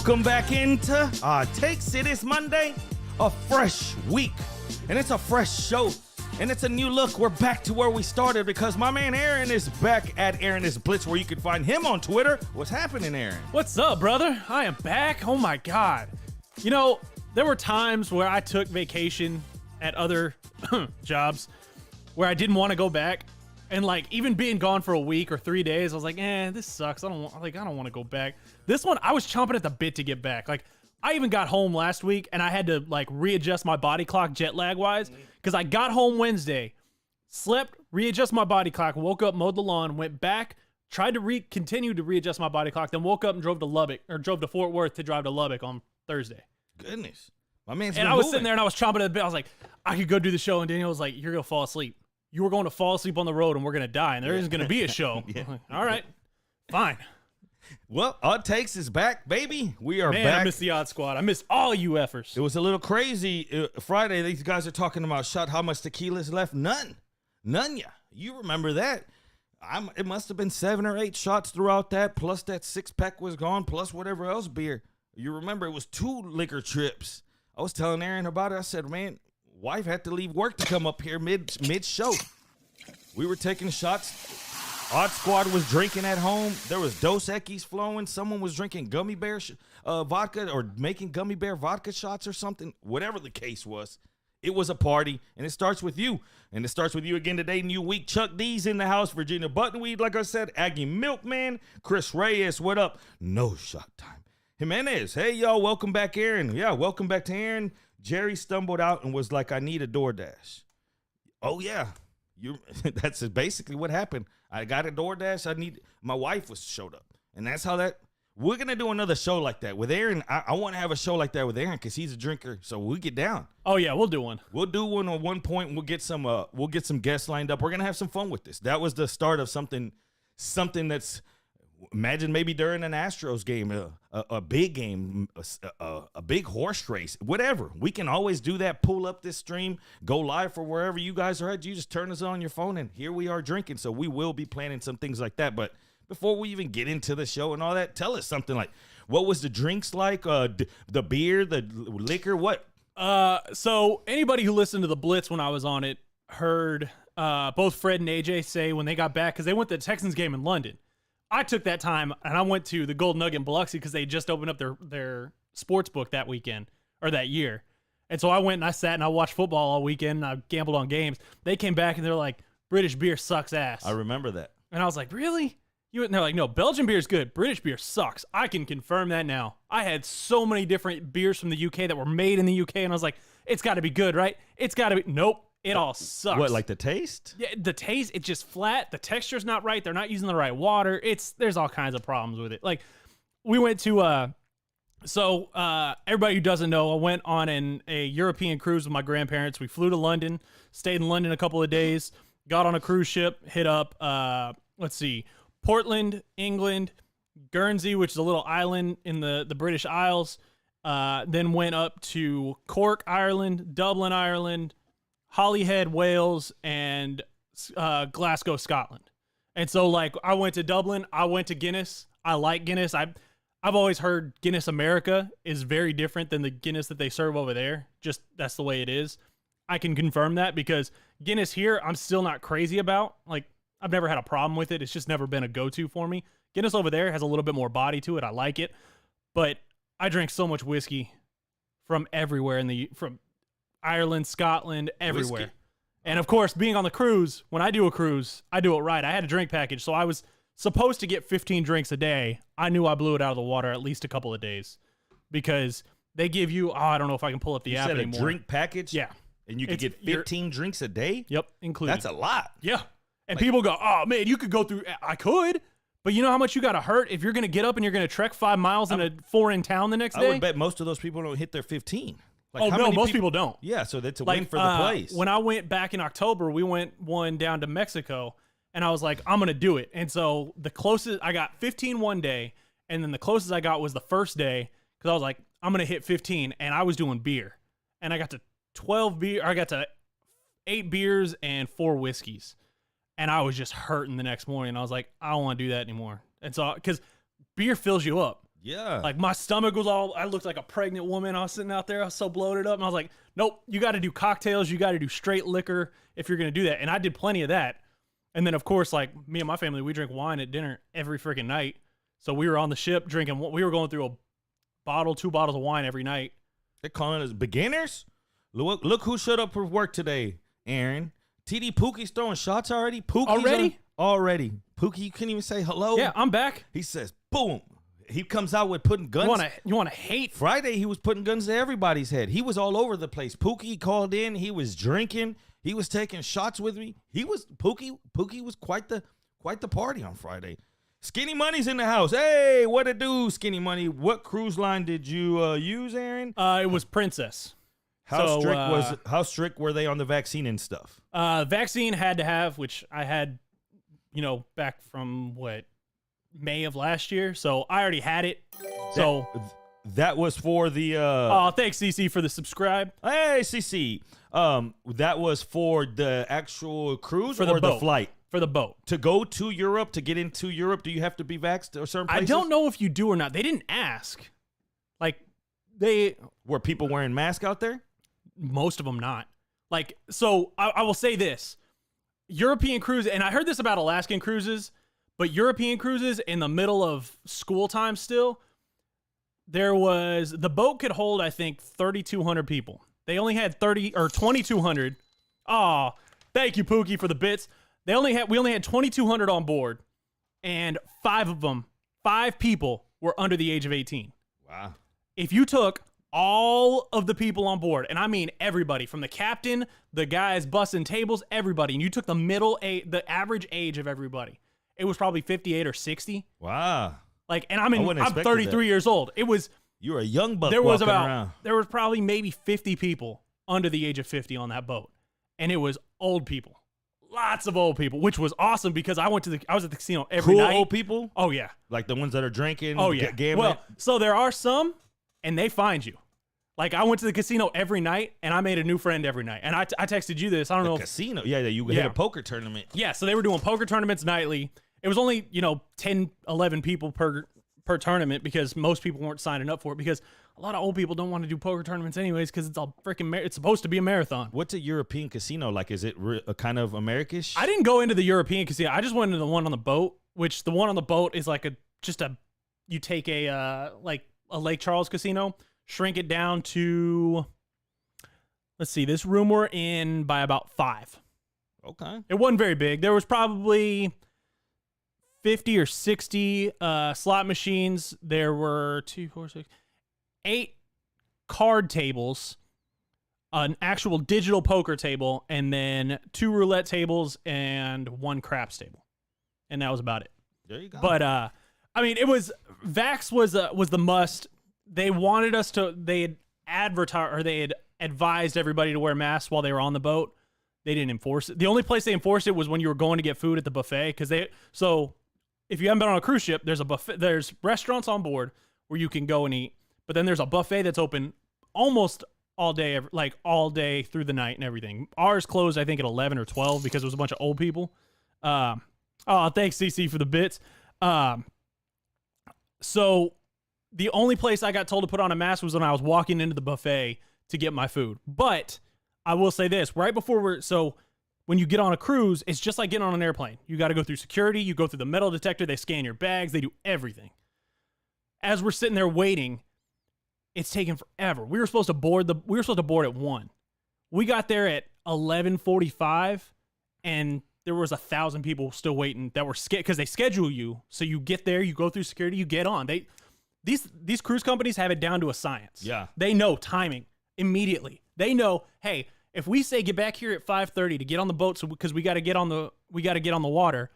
Welcome back into Takes It Is Monday, a fresh week, and it's a fresh show, and it's a new look. We're back to where we started because my man Aaron is back at Aaron is Blitz, where you can find him on Twitter. What's happening, Aaron? What's up, brother? I am back. Oh my God. You know, there were times where I took vacation at other jobs where I didn't want to go back. And like even being gone for a week or 3 days, I was like, this sucks. I don't want to go back. This one, I was chomping at the bit to get back. Like I even got home last week and I had to like readjust my body clock jet lag wise because I got home Wednesday, slept, readjust my body clock, woke up, mowed the lawn, went back, tried to continue to readjust my body clock, then woke up and drove to Fort Worth to drive to Lubbock on Thursday. Goodness, my man's and I was sitting there and I was chomping at the bit. I was like, I could go do the show, and Daniel was like, "You're gonna fall asleep. You were going to fall asleep on the road, and we're gonna die, and there isn't gonna be a show." Yeah. Like, all right, fine. Well, Odd Takes is back, baby. We are Man, back. I missed the Odd Squad. I missed all you effers. It was a little crazy. Friday, these guys are talking about how much tequila is left. None. Yeah. You remember that. It must have been 7 or 8 shots throughout that, plus that 6-pack was gone, plus whatever else beer. You remember it was 2 liquor trips. I was telling Aaron about it. I said, man, wife had to leave work to come up here mid-show. We were taking shots. Odd Squad was drinking at home. There was Dos Equis flowing. Someone was drinking gummy bear vodka or making gummy bear vodka shots or something. Whatever the case was, it was a party, and it starts with you. And it starts with you again today, new week. Chuck D's in the house. Virginia Buttonweed, like I said. Aggie Milkman. Chris Reyes, what up? No shot time. Jimenez, hey, y'all, welcome back, Aaron. Yeah, welcome back to Aaron. Jerry stumbled out and was like, I need a DoorDash. Oh, yeah. That's basically what happened. I got a DoorDash. My wife showed up. And that's how we're going to do another show like that with Aaron. I want to have a show like that with Aaron because he's a drinker. So we'll get down. Oh, yeah, we'll do one. We'll do one on one point. We'll get some guests lined up. We're going to have some fun with this. That was the start of something that's, imagine maybe during an Astros game, a big game, a big horse race, whatever. We can always do that. Pull up this stream, go live for wherever you guys are at. You just turn us on your phone, and here we are drinking. So we will be planning some things like that. But before we even get into the show and all that, tell us something like, what was the drinks like? The beer, the liquor, what? So anybody who listened to the Blitz when I was on it heard both Fred and AJ say when they got back, because they went to the Texans game in London. I took that time and I went to the Golden Nugget in Biloxi because they just opened up their sports book that weekend or that year. And so I went and I sat and I watched football all weekend and I gambled on games. They came back and they're like, British beer sucks ass. I remember that. And I was like, really? And they're like, no, Belgian beer is good. British beer sucks. I can confirm that now. I had so many different beers from the UK that were made in the UK and I was like, it's got to be good, right? It's got to be. Nope. It all sucks. What, like the taste? Yeah, the taste, it's just flat. The texture's not right. They're not using the right water. There's all kinds of problems with it. Like, we went to, everybody who doesn't know, I went on a European cruise with my grandparents. We flew to London, stayed in London a couple of days, got on a cruise ship, hit up, Portland, England, Guernsey, which is a little island in the British Isles, then went up to Cork, Ireland, Dublin, Ireland, Holyhead, Wales, and Glasgow, Scotland. And so, like, I went to Dublin. I went to Guinness. I like Guinness. I've always heard Guinness America is very different than the Guinness that they serve over there. Just that's the way it is. I can confirm that because Guinness here, I'm still not crazy about. Like, I've never had a problem with it. It's just never been a go-to for me. Guinness over there has a little bit more body to it. I like it. But I drink so much whiskey from everywhere from Ireland, Scotland, everywhere. Whiskey. And of course, being on the cruise, when I do a cruise, I do it right. I had a drink package, so I was supposed to get 15 drinks a day. I knew I blew it out of the water at least a couple of days because they give you, I don't know if I can pull up the app anymore. A drink package? Yeah. And you could get 15 drinks a day? Yep, included. That's a lot. Yeah. And people go, oh, man, you could go through. I could. But you know how much you got to hurt if you're going to get up and you're going to trek 5 miles in a foreign town the next day? I would bet most of those people don't hit their 15. Like, no, most people don't. Yeah, so that's a win for the place. When I went back in October, we went one down to Mexico, and I was like, I'm going to do it. And so the closest, I got 15 one day, and then the closest I got was the first day, because I was like, I'm going to hit 15, and I was doing beer. And I got to 8 beers and 4 whiskeys. And I was just hurting the next morning. I was like, I don't want to do that anymore. And so, because beer fills you up. Yeah. Like my stomach was all, I looked like a pregnant woman. I was sitting out there. I was so bloated up. And I was like, nope, you got to do cocktails. You got to do straight liquor if you're going to do that. And I did plenty of that. And then, of course, like me and my family, we drink wine at dinner every freaking night. So we were on the ship drinking, we were going through a bottle, 2 bottles of wine every night. They're calling us beginners? Look who showed up for work today, Aaron. TD Pookie's throwing shots already. Pookie's Already? Already. Pookie, you couldn't even say hello. Yeah, I'm back. He says, boom. He comes out with putting guns. You want to hate? Friday, he was putting guns to everybody's head. He was all over the place. Pookie called in. He was drinking. He was taking shots with me. Pookie was quite the party on Friday. Skinny Money's in the house. Hey, what it do, Skinny Money? What cruise line did you use, Aaron? It was Princess. How strict were they on the vaccine and stuff? Vaccine had to have, which I had, back from May of last year. So I already had it. So that was for the oh, thanks CC for the subscribe. Hey CC. That was for the actual cruise for the or boat. The flight? For the boat. To go to Europe, to get into Europe, do you have to be vaxxed or certain places? I don't know if you do or not. They didn't ask. Like were people wearing masks out there? Most of them not. Like, so I will say this. European cruise, and I heard this about Alaskan cruises, but European cruises in the middle of school time still, the boat could hold, I think, 3,200 people. They only had 2,200. Oh, thank you, Pookie, for the bits. We only had 2,200 on board, and 5 people were under the age of 18. Wow. If you took all of the people on board, and I mean everybody, from the captain, the guys bussing tables, everybody, and you took the average age of everybody, it was probably 58 or 60. Wow. Like, and I'm 33 years old. You're a young buck. There was probably maybe 50 people under the age of 50 on that boat, and it was old people. Lots of old people, which was awesome because I was at the casino every night. Cool old people? Oh yeah. Like the ones that are drinking, oh yeah. gambling? Well, so there are some, and they find you. Like, I went to the casino every night, and I made a new friend every night. And I texted you this. I don't know. Casino? Yeah, you hit a poker tournament. Yeah, so they were doing poker tournaments nightly. It was only, 10, 11 people per tournament because most people weren't signing up for it because a lot of old people don't want to do poker tournaments anyways because it's all freaking it's supposed to be a marathon. What's a European casino like? Is it a kind of American-ish? I didn't go into the European casino. I just went into the one on the boat, which the one on the boat is like you take a Lake Charles casino, shrink it down to, let's see, this room we're in by about 5. Okay. It wasn't very big. There was probably 50 or 60 slot machines. There were 2, 4, 6, 8 card tables, an actual digital poker table, and then 2 roulette tables and 1 craps table. And that was about it. There you go. But I mean, Vax was the must. They wanted us to. They had advised everybody to wear masks while they were on the boat. They didn't enforce it. The only place they enforced it was when you were going to get food at the buffet. So if you haven't been on a cruise ship, there's a buffet. There's restaurants on board where you can go and eat. But then there's a buffet that's open almost all day, all day through the night and everything. Ours closed, I think, at 11 or 12 because it was a bunch of old people. Oh, thanks, CC, for the bits. So the only place I got told to put on a mask was when I was walking into the buffet to get my food. But I will say this, right before when you get on a cruise, it's just like getting on an airplane. You got to go through security. You go through the metal detector. They scan your bags. They do everything. As we're sitting there waiting, it's taking forever. We were supposed to board at 1. We got there at 11:45, and there was 1,000 people still waiting that were because they schedule you. So you get there, you go through security, you get on. These cruise companies have it down to a science. Yeah. They know timing immediately. They know, hey, if we say get back here at 5:30 to get on the boat, because we got to get on the water,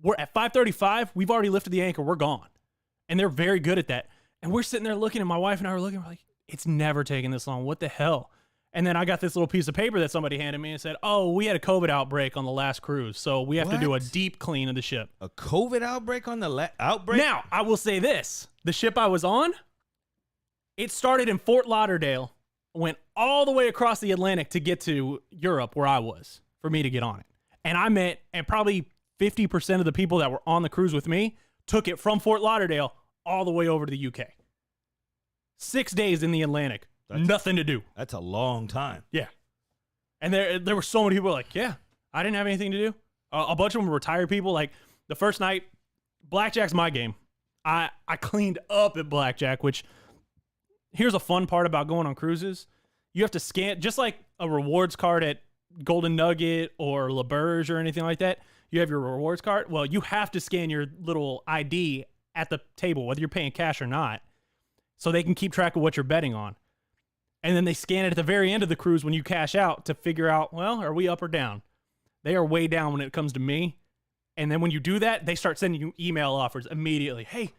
we're at 5:35. We've already lifted the anchor. We're gone, and they're very good at that. And we're sitting there looking, and my wife and I were looking. We're like, it's never taken this long. What the hell? And then I got this little piece of paper that somebody handed me and said, oh, we had a COVID outbreak on the last cruise, so we have to do a deep clean of the ship. A COVID outbreak on the outbreak? Now, I will say this. The ship I was on, it started in Fort Lauderdale, went all the way across the Atlantic to get to Europe where I was for me to get on it. And probably 50% of the people that were on the cruise with me took it from Fort Lauderdale all the way over to the UK. 6 days in the Atlantic, nothing to do. That's a long time. Yeah. And there were so many people like, yeah, I didn't have anything to do. A bunch of them were retired people. Like the first night, blackjack's my game. I cleaned up at blackjack, which here's a fun part about going on cruises. You have to scan, just like a rewards card at Golden Nugget or La Berge or anything like that. You have your rewards card. Well, you have to scan your little ID at the table, whether you're paying cash or not, so they can keep track of what you're betting on. And then they scan it at the very end of the cruise when you cash out to figure out, well, are we up or down? They are way down when it comes to me. And then when you do that, they start sending you email offers immediately. Hey,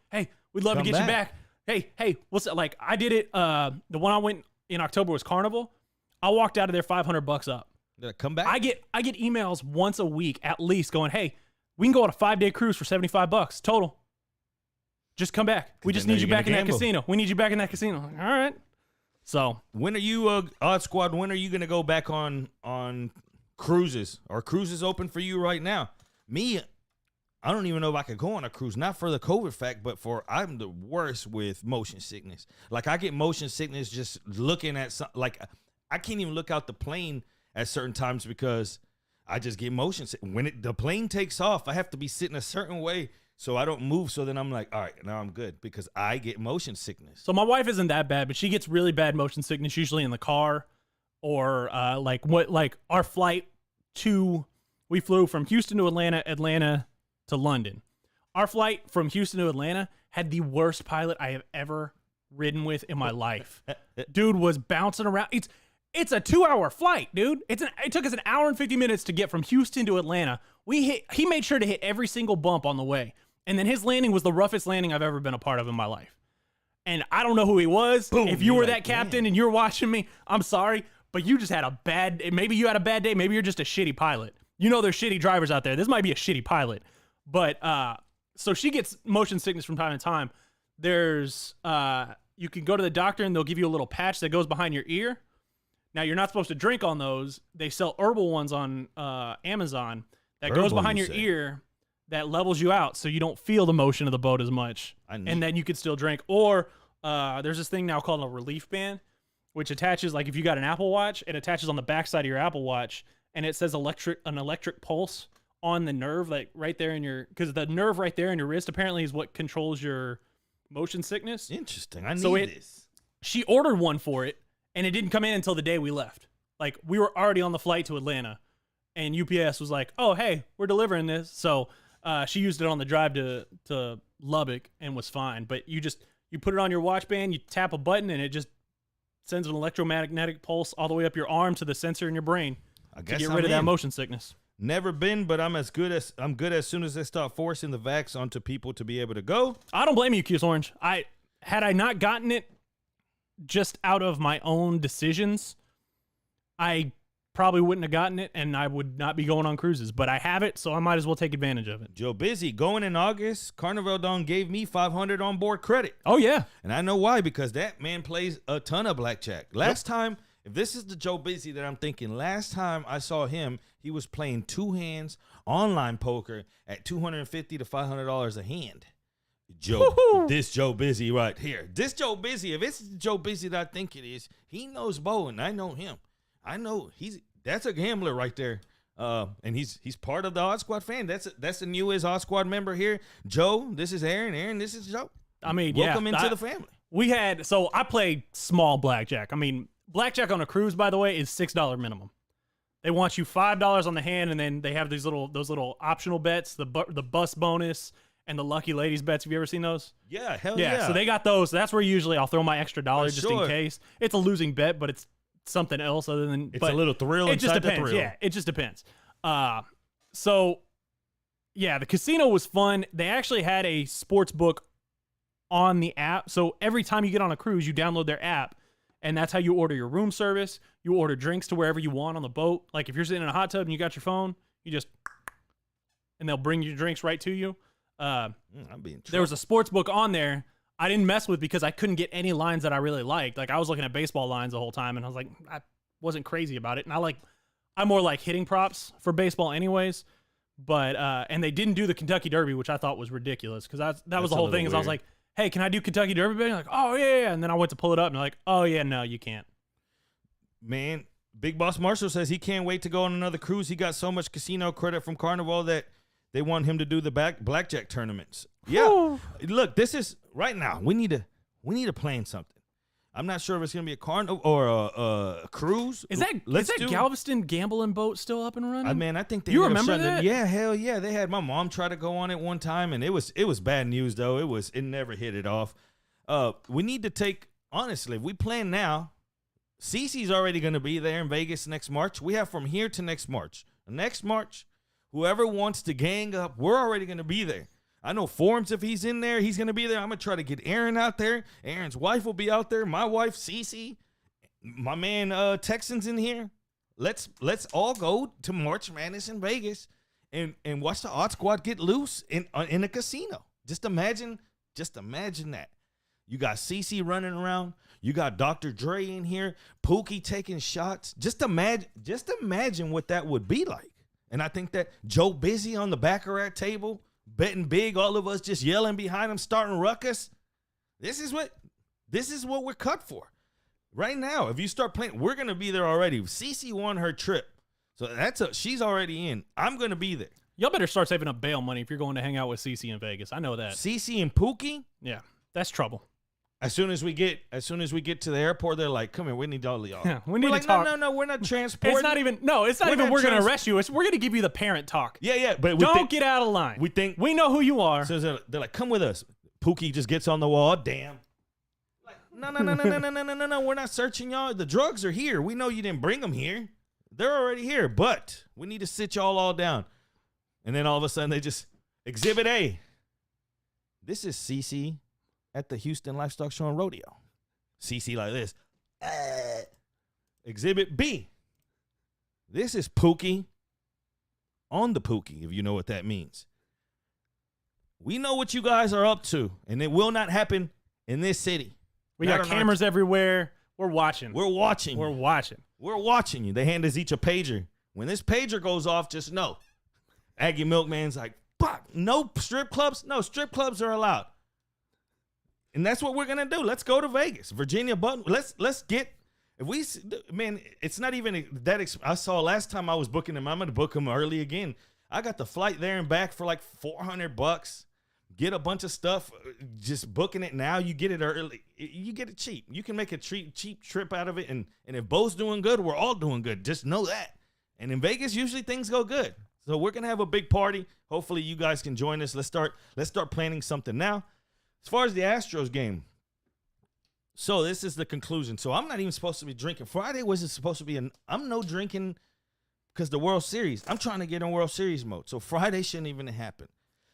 we'd love to get you back. Hey, what's that? Like, I did it. The one I went in October was Carnival. I walked out of there $500 up. Come back. I get emails once a week at least going, hey, we can go on a 5-day cruise for $75 total. Just come back. We just need you back in that casino. We need you back in that casino. All right. So when are you, Odd Squad? When are you gonna go back on cruises? Are cruises open for you right now? Me, I don't even know if I could go on a cruise. Not for the COVID fact, but I'm the worst with motion sickness. Like I get motion sickness just looking at like I can't even look out the plane at certain times because I just get motion sick. When the plane takes off, I have to be sitting a certain way so I don't move. So then I'm like, all right, now I'm good because I get motion sickness. So my wife isn't that bad, but she gets really bad motion sickness usually in the car or like our flight we flew from Houston to Atlanta to London. Our flight from Houston to Atlanta had the worst pilot I have ever ridden with in my life. Dude was bouncing around. It's a 2-hour flight, dude. It took us an hour and 50 minutes to get from Houston to Atlanta. He made sure to hit every single bump on the way. And then his landing was the roughest landing I've ever been a part of in my life. And I don't know who he was. Boom, if you were that captain and you're watching me, I'm sorry, but you just had maybe you had a bad day. Maybe you're just a shitty pilot. You know there's shitty drivers out there. This might be a shitty pilot. But so she gets motion sickness from time to time. There's you can go to the doctor and they'll give you a little patch that goes behind your ear. Now, you're not supposed to drink on those. They sell herbal ones on Amazon that goes behind your ear that levels you out so you don't feel the motion of the boat as much. And then you could still drink. Or there's this thing now called a relief band, which attaches, like if you got an Apple Watch, it attaches on the backside of your Apple Watch, and it says an electric pulse on the nerve, like right there in your, because the nerve right there in your wrist apparently is what controls your motion sickness. Interesting. I need this. She ordered one for it. And it didn't come in until the day we left. Like, we were already on the flight to Atlanta. And UPS was like, oh, hey, we're delivering this. So she used it on the drive to Lubbock and was fine. But you put it on your watch band, you tap a button, and it just sends an electromagnetic pulse all the way up your arm to the sensor in your brain to get rid of that motion sickness. Never been, but I'm good as soon as they start forcing the vax onto people to be able to go. I don't blame you, Cuse Orange. Had I not gotten it, just out of my own decisions, I probably wouldn't have gotten it, and I would not be going on cruises. But I have it, so I might as well take advantage of it. Joe Busy, going in August, Carnival Dawn gave me $500 on board credit. Oh, yeah. And I know why, because that man plays a ton of blackjack. Last time, if this is the Joe Busy that I'm thinking, last time I saw him, he was playing 2 hands online poker at $250 to $500 a hand. This Joe Busy right here. This Joe Busy, if it's Joe Busy that I think it is, he knows bowling. I know him. I know that's a gambler right there. And he's part of the Odd Squad fan. That's the newest Odd Squad member here. Joe, this is Aaron. Aaron, this is Joe. I mean, welcome into the family. I play small blackjack. I mean, blackjack on a cruise, by the way, is $6 minimum. They want you $5 on the hand, and then they have those little optional bets, the bus bonus and the lucky ladies bets. Have you ever seen those? Yeah, hell yeah. So they got those. That's where usually I'll throw my extra dollar just in case. It's a losing bet, but it's something else other than it's a little thrill. It just depends. Yeah, it just depends. So yeah, the casino was fun. They actually had a sports book on the app. So every time you get on a cruise, you download their app, and that's how you order your room service. You order drinks to wherever you want on the boat. Like if you're sitting in a hot tub and you got your phone, and they'll bring your drinks right to you. There was a sports book on there I didn't mess with because I couldn't get any lines that I really liked. Like I was looking at baseball lines the whole time, and I was like, I wasn't crazy about it. And I'm more like hitting props for baseball anyways. But and they didn't do the Kentucky Derby, which I thought was ridiculous because that was the whole thing. Is I was like, hey, can I do Kentucky Derby betting? Like, oh yeah. And then I went to pull it up and they're like, oh yeah, no, you can't. Man, Big Boss Marshall says he can't wait to go on another cruise. He got so much casino credit from Carnival that they want him to do the blackjack tournaments. Yeah. Whew. Look, this is right now. We need to plan something. I'm not sure if it's gonna be a carnival or a cruise. Is that Galveston gambling boat still up and running? I think they You ended up remember shutting that? it. Yeah, hell yeah. They had my mom try to go on it one time, and it was bad news though. It never hit it off. We need to take honestly. If we plan now, Cece's already gonna be there in Vegas next March. We have from here to next March. Next March, whoever wants to gang up, we're already gonna be there. I know Forms, if he's in there, he's going to be there. I'm going to try to get Aaron out there. Aaron's wife will be out there. My wife, Cece. My man, Texans in here. Let's all go to March Madness in Vegas and watch the Odd Squad get loose in a casino. Just imagine that. You got Cece running around. You got Dr. Dre in here. Pookie taking shots. Just imagine what that would be like. And I think that Joe Busy on the Baccarat table, betting big, all of us just yelling behind him, starting ruckus. This is what we're cut for. Right now, if you start playing, we're gonna be there already. Cece won her trip, so she's already in. I'm gonna be there. Y'all better start saving up bail money if you're going to hang out with Cece in Vegas. I know that. Cece and Pookie. Yeah, that's trouble. As soon as we get to the airport, they're like, "Come here, we need all of y'all." Yeah, we need we're to like, talk. No, we're not transporting. It's not even we're gonna arrest you. We're gonna give you the parent talk. Yeah, but don't get out of line. We know who you are. So they're like, "Come with us." Pookie just gets on the wall. Damn. Like, no, we're not searching y'all. The drugs are here. We know you didn't bring them here. They're already here, but we need to sit y'all all down. And then all of a sudden they just Exhibit A. This is Cece at the Houston Livestock Show and Rodeo. Cece like this. Exhibit B. This is Pookie on the Pookie, if you know what that means. We know what you guys are up to, and it will not happen in this city. We got cameras everywhere. We're watching. We're watching. We're watching. We're watching you. They hand us each a pager. When this pager goes off, just know. Aggie Milkman's like, fuck, no strip clubs? No, strip clubs are allowed. And that's what we're gonna do. Let's go to Vegas, Virginia Button. Let's get. If we, man, it's not even that. I saw last time I was booking them. I'm gonna book them early again. I got the flight there and back for like $400. Get a bunch of stuff. Just booking it now, you get it early. You get it cheap. You can make a cheap trip out of it. And if Bo's doing good, we're all doing good. Just know that. And in Vegas, usually things go good. So we're gonna have a big party. Hopefully, you guys can join us. Let's start planning something now. As far as the Astros game, so this is the conclusion. So I'm not even supposed to be drinking. Friday wasn't supposed to be I'm no drinking because the World Series. I'm trying to get in World Series mode. So Friday shouldn't even happen.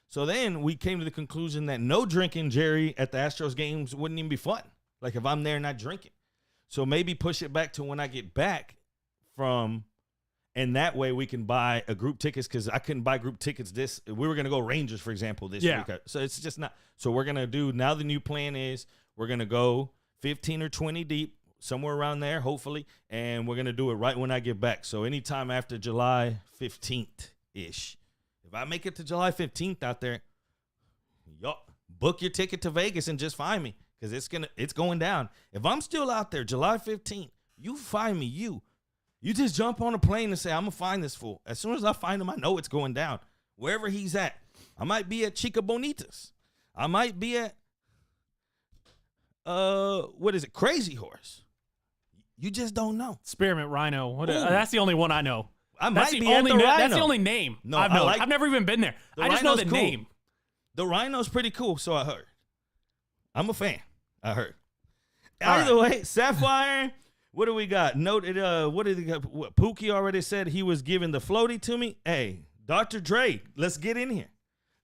So then we came to the conclusion that no drinking, Jerry, at the Astros games wouldn't even be fun. Like if I'm there not drinking. So maybe push it back to when I get back from, and that way we can buy a group tickets because I couldn't buy group tickets we were going to go Rangers, for example, this week. So it's just not. So we're going to do, now the new plan is we're going to go 15 or 20 deep, somewhere around there, hopefully, and we're going to do it right when I get back. So anytime after July 15th-ish. If I make it to July 15th out there, y'all book your ticket to Vegas and just find me because it's going down. If I'm still out there July 15th, you find me, you just jump on a plane and say, I'm going to find this fool. As soon as I find him, I know it's going down. Wherever he's at. I might be at Chica Bonitas. I might be at, Crazy Horse. You just don't know. Spearmint Rhino. That's the only one I know. I might be at the Rhino. That's the only name I've known. I've never even been there. I just know the name. The Rhino's pretty cool, so I heard. I'm a fan. I heard. Either way, Sapphire, what do we got? Noted, what did he got? What, Pookie already said he was giving the floaty to me. Hey, Dr. Dre, let's get in here.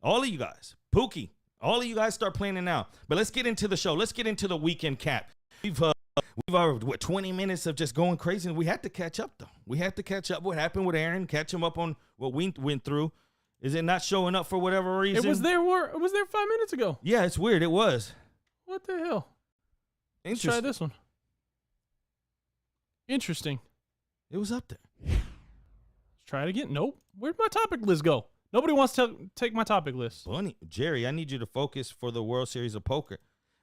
All of you guys. Pookie, all of you guys start planning now. But let's get into the show. Let's get into the weekend cap. We've already 20 minutes of just going crazy, and we had to catch up, though. We had to catch up what happened with Aaron, catch him up on what we went through. Is it not showing up for whatever reason? It was there 5 minutes ago. Yeah, it's weird. It was. What the hell? Let's try this one. Interesting. It was up there. Let's try it again. Nope. Where'd my topic list go? Nobody wants to take my topic list. Bunny, Jerry, I need you to focus for the World Series of Poker.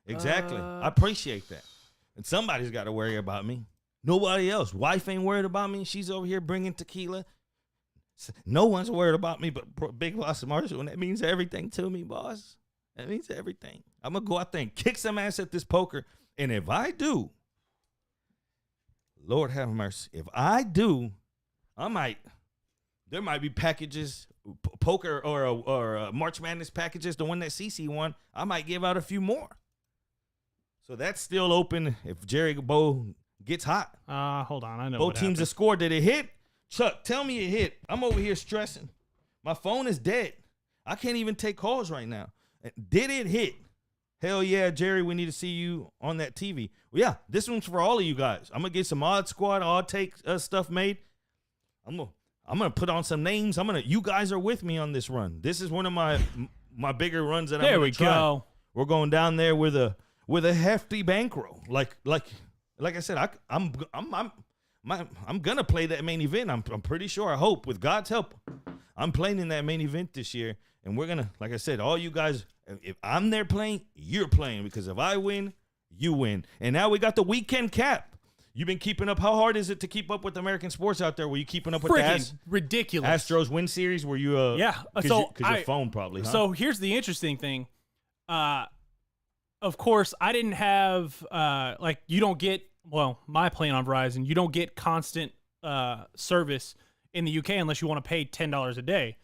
Exactly. I appreciate that. And somebody's got to worry about me. Nobody else. Wife ain't worried about me. She's over here bringing tequila. No one's worried about me but Big Boss Marshall, and that means everything to me, boss. That means everything. I'm going to go out there and kick some ass at this poker, and if I do, Lord have mercy, if I do, there might be packages, poker or March Madness packages, the one that CC won, I might give out a few more. So that's still open if Jerry Bo gets hot. Hold on. I know Both teams have scored. Did it hit? Chuck, tell me it hit. I'm over here stressing. My phone is dead. I can't even take calls right now. Did it hit? Hell yeah, Jerry, we need to see you on that TV. Well, yeah, this one's for all of you guys. I'm going to get some Odd Squad, Odd Take stuff made. I'm gonna put on some names. You guys are with me on this run. This is one of my bigger runs that I'm gonna try. There we go. We're going down there with a hefty bankroll. Like I said, I'm gonna play that main event. I'm pretty sure. I hope with God's help, I'm playing in that main event this year, and we're gonna, like I said, all you guys. If I'm there playing, you're playing, because if I win, you win. And now we got the weekend cap. You've been keeping up. How hard is it to keep up with American sports out there? Were you keeping up with the ridiculous Astros win series? Were you? Yeah. Because your phone probably. Huh? So here's the interesting thing. Of course, I didn't have you don't get, well, my plan on Verizon, you don't get constant service in the UK unless you want to pay $10 a day.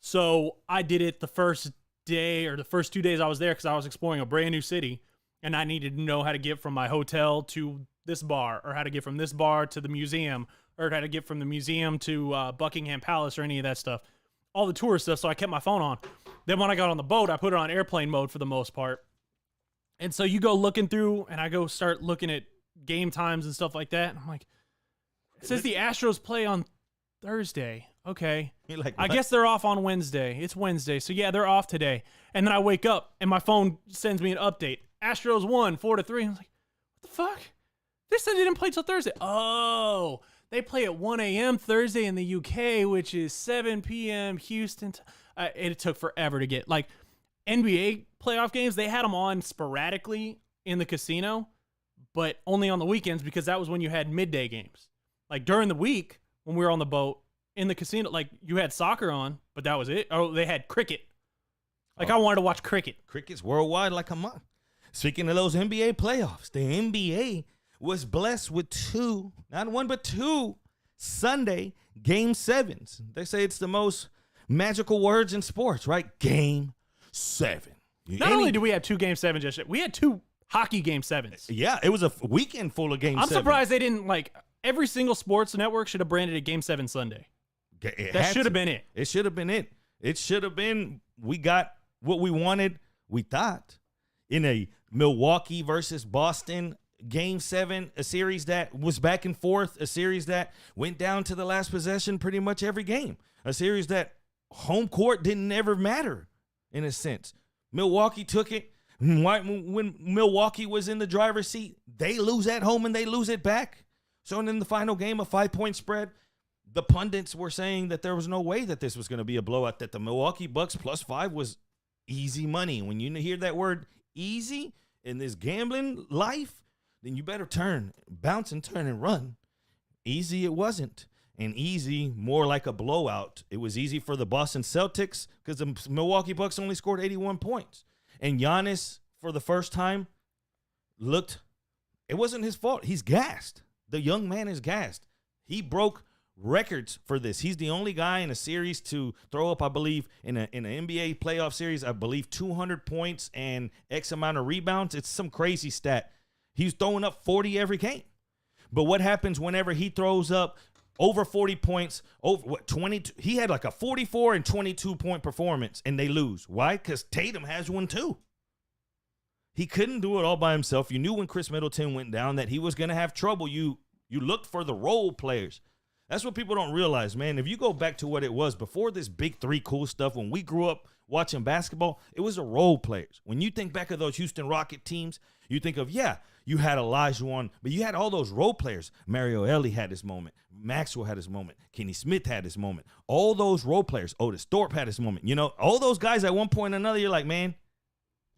So I did it the first day or the first 2 days I was there because I was exploring a brand new city, and I needed to know how to get from my hotel to this bar, or how to get from this bar to the museum, or how to get from the museum to Buckingham Palace, or any of that stuff. All the tourist stuff, so I kept my phone on. Then when I got on the boat, I put it on airplane mode for the most part. And so you go looking through, and I go start looking at game times and stuff like that. And I'm like, it says the Astros play on Thursday. Okay. I guess they're off on Wednesday. It's Wednesday. So yeah, they're off today. And then I wake up and my phone sends me an update. Astros won 4-3. I was like, what the fuck? They said they didn't play till Thursday. Oh, they play at 1 a.m. Thursday in the UK, which is 7 p.m. Houston. It took forever to get, like, NBA playoff games. They had them on sporadically in the casino, but only on the weekends, because that was when you had midday games. Like during the week when we were on the boat in the casino, like you had soccer on, but that was it. Oh, they had cricket. Like I wanted to watch cricket. Cricket's worldwide like a month. Speaking of those NBA playoffs, the NBA was blessed with not one, but two Sunday Game 7s. They say it's the most magical words in sports, right? Game 7. Not only do we have 2 Game 7s yesterday, we had 2 hockey Game 7s. Yeah, it was a weekend full of Game 7s. I'm surprised they didn't, every single sports network should have branded it Game 7 Sunday. That should have been it. It should have been it. It should have been, we got what we wanted, we thought, in a Milwaukee versus Boston Game 7, a series that was back and forth, a series that went down to the last possession pretty much every game, a series that home court didn't ever matter in a sense. Milwaukee took it. When Milwaukee was in the driver's seat, they lose at home and they lose it back. So in the final game, a 5-point spread, the pundits were saying that there was no way that this was going to be a blowout, that the Milwaukee Bucks +5 was easy money. When you hear that word easy in this gambling life, then you better bounce and turn and run. Easy it wasn't. And easy, more like a blowout. It was easy for the Boston Celtics because the Milwaukee Bucks only scored 81 points. And Giannis, for the first time, it wasn't his fault. He's gassed. The young man is gassed. He broke records for this. He's the only guy in a series to throw up, I believe, in an NBA playoff series, 200 points and X amount of rebounds. It's some crazy stat. He's throwing up 40 every game. But what happens whenever he throws up over 40 points, 22? He had like a 44 and 22 point performance, and they lose. Why? Because Tatum has one too. He couldn't do it all by himself. You knew when Chris Middleton went down that he was going to have trouble. You looked for the role players. That's what people don't realize, man. If you go back to what it was before this big three cool stuff, when we grew up watching basketball, it was the role players. When you think back of those Houston Rocket teams, you think of, you had Olajuwon, but you had all those role players. Mario Elie had his moment. Maxwell had his moment. Kenny Smith had his moment. All those role players. Otis Thorpe had his moment. All those guys at one point or another, you're like, man,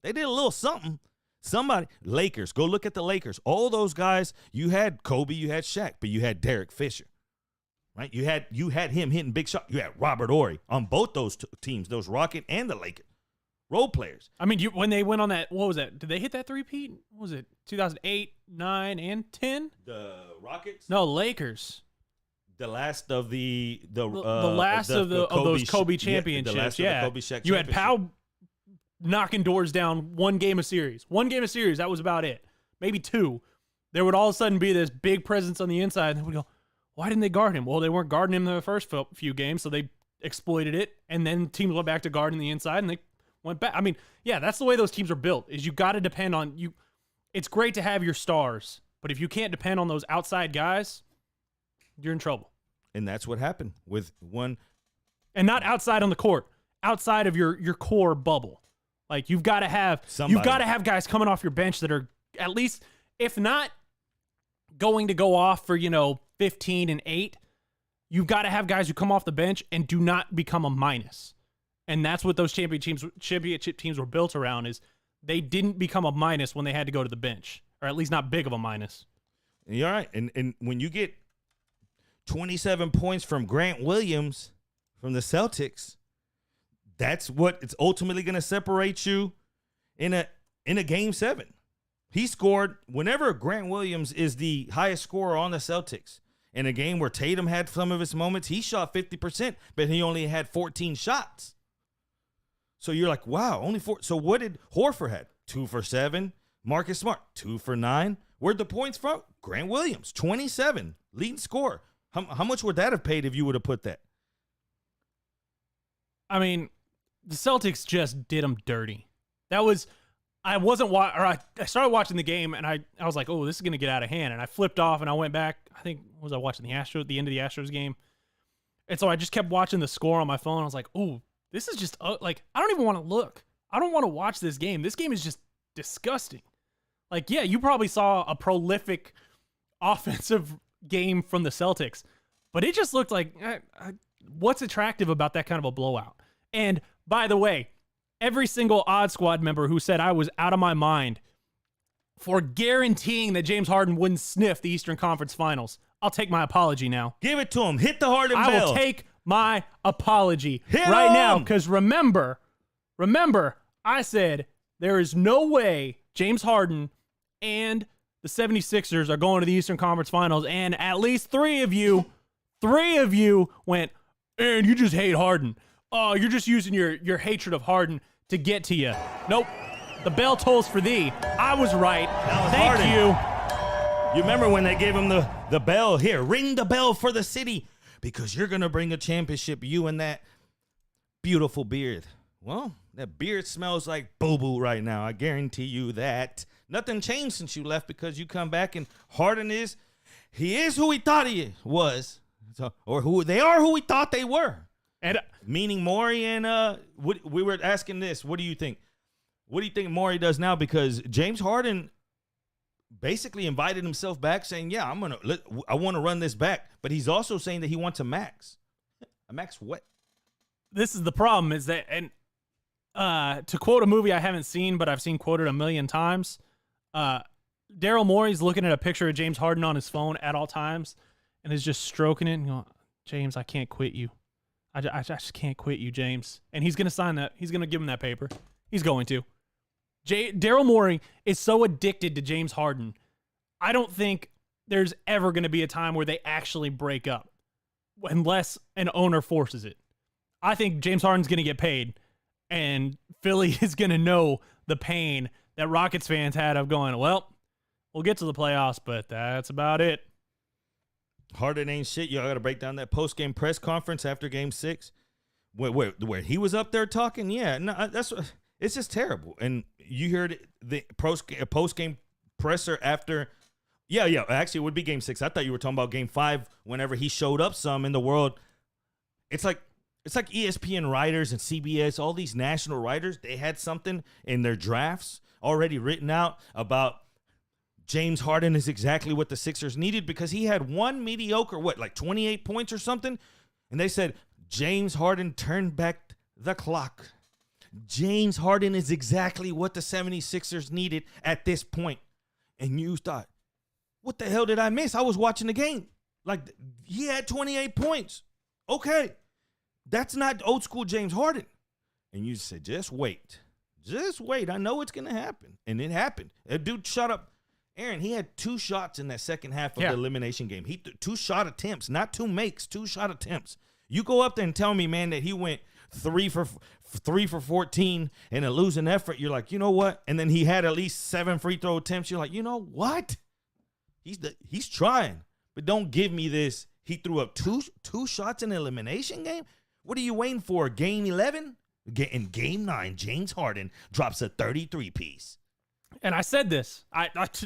they did a little something. Somebody, Lakers, go look at the Lakers. All those guys, you had Kobe, you had Shaq, but you had Derek Fisher, right? You had him hitting big shots. You had Robert Horry on both those teams, those Rocket and the Lakers. Role players. I mean, when they went on that, what was that? Did they hit that three-peat? What was it 2008, 9, and 10? The Rockets? No, Lakers. The last of the last of those Kobe championships. The last of the Kobe Shaq you had championship. Powell knocking doors down one game of series. That was about it. Maybe two. There would all of a sudden be this big presence on the inside, and then we go, why didn't they guard him? Well, they weren't guarding him in the first few games, so they exploited it, and then teams went back to guarding the inside, and they went back. I mean, yeah, that's the way those teams are built. Is you got to depend on you. It's great to have your stars, but if you can't depend on those outside guys, you're in trouble. And that's what happened with one. And not outside on the court, outside of your core bubble. Like you've got to have guys coming off your bench that are at least, if not going to go off for 15 and 8, you've got to have guys who come off the bench and do not become a minus. And that's what those championship teams were built around, is they didn't become a minus when they had to go to the bench, or at least not big of a minus. You're right. And when you get 27 points from Grant Williams from the Celtics, that's what it's ultimately going to separate you in a game 7. He scored whenever Grant Williams is the highest scorer on the Celtics. In a game where Tatum had some of his moments, he shot 50%, but he only had 14 shots. So you're like, wow, only 4. So what did Horford had? 2 for 7. Marcus Smart, 2 for 9. Where'd the points from? Grant Williams, 27, leading scorer. How much would that have paid if you would have put that? I mean, the Celtics just did them dirty. I started watching the game, and I was like, oh, this is going to get out of hand. And I flipped off, and I went back. I think, was I watching the end of the Astros game? And so I just kept watching the score on my phone. I was like, oh, this is just, I don't even want to look. I don't want to watch this game. This game is just disgusting. Like, yeah, you probably saw a prolific offensive game from the Celtics, but it just looked like, what's attractive about that kind of a blowout? And by the way, every single Odd Squad member who said I was out of my mind for guaranteeing that James Harden wouldn't sniff the Eastern Conference Finals, I'll take my apology now. Give it to him. Hit the Harden bell. I will take my apology Hit right him. now, because remember, I said there is no way James Harden and the 76ers are going to the Eastern Conference Finals, and at least three of you went, and you just hate Harden. Oh, you're just using your hatred of Harden to get to you. Nope. The bell tolls for thee. I was right. Thank Harden. you. You remember when they gave him the bell? Here, ring the bell for the city, because you're going to bring a championship, you and that beautiful beard. Well, that beard smells like boo-boo right now. I guarantee you that. Nothing changed since you left, because you come back and Harden is who he thought he was. So, or who they are who we thought they were. And meaning Morey and we were asking this. What do you think? What do you think Morey does now? Because James Harden basically invited himself back, saying, "Yeah, I want to run this back." But he's also saying that he wants a max. A max what? this is the problem, is that, and to quote a movie I haven't seen, but I've seen quoted a million times, Daryl Morey's looking at a picture of James Harden on his phone at all times and is just stroking it and going, James, I can't quit you. I just can't quit you, James. And he's going to sign that. He's going to give him that paper. He's going to. Daryl Morey is so addicted to James Harden. I don't think there's ever going to be a time where they actually break up unless an owner forces it. I think James Harden's going to get paid, and Philly is going to know the pain that Rockets fans had of going, well, we'll get to the playoffs, but that's about it. Harden ain't shit. Y'all got to break down that post-game press conference after Game 6 where he was up there talking. Yeah, no, it's just terrible. And you heard the post-game presser after. Yeah. Actually, it would be Game 6. I thought you were talking about Game 5 whenever he showed up some in the world. It's like ESPN writers and CBS, all these national writers, they had something in their drafts already written out about James Harden is exactly what the Sixers needed because he had one mediocre, 28 points or something? And they said, James Harden turned back the clock. James Harden is exactly what the 76ers needed at this point. And you thought, what the hell did I miss? I was watching the game. Like, he had 28 points. Okay. That's not old school James Harden. And you said, just wait. Just wait. I know it's going to happen. And it happened. A dude shot up. Aaron, he had 2 shots in that second half of the elimination game. He 2 shot attempts, not 2 makes, 2 shot attempts. You go up there and tell me, man, that he went 3 for 14 in a losing effort. You're like, you know what? And then he had at least 7 free throw attempts. You're like, you know what? He's trying, but don't give me this. He threw up two shots in an elimination game. What are you waiting for? Game 11? In game 9, James Harden drops a 33 piece. And I said this.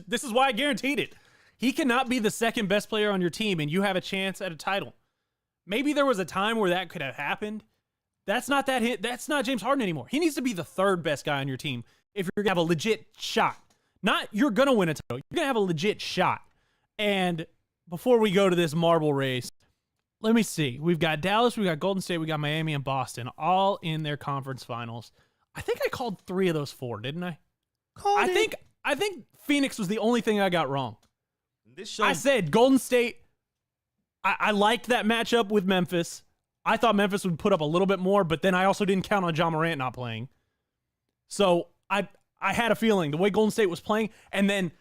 This is why I guaranteed it. He cannot be the second best player on your team and you have a chance at a title. Maybe there was a time where that could have happened. That's not James Harden anymore. He needs to be the third best guy on your team if you're going to have a legit shot. Not you're going to win a title. You're going to have a legit shot. And before we go to this marble race, let me see. We've got Dallas, we got Golden State, we got Miami and Boston all in their conference finals. I think I called 3 of those 4, didn't I? I think Phoenix was the only thing I got wrong. I said Golden State. I liked that matchup with Memphis. I thought Memphis would put up a little bit more, but then I also didn't count on John Morant not playing. So I had a feeling the way Golden State was playing. And then,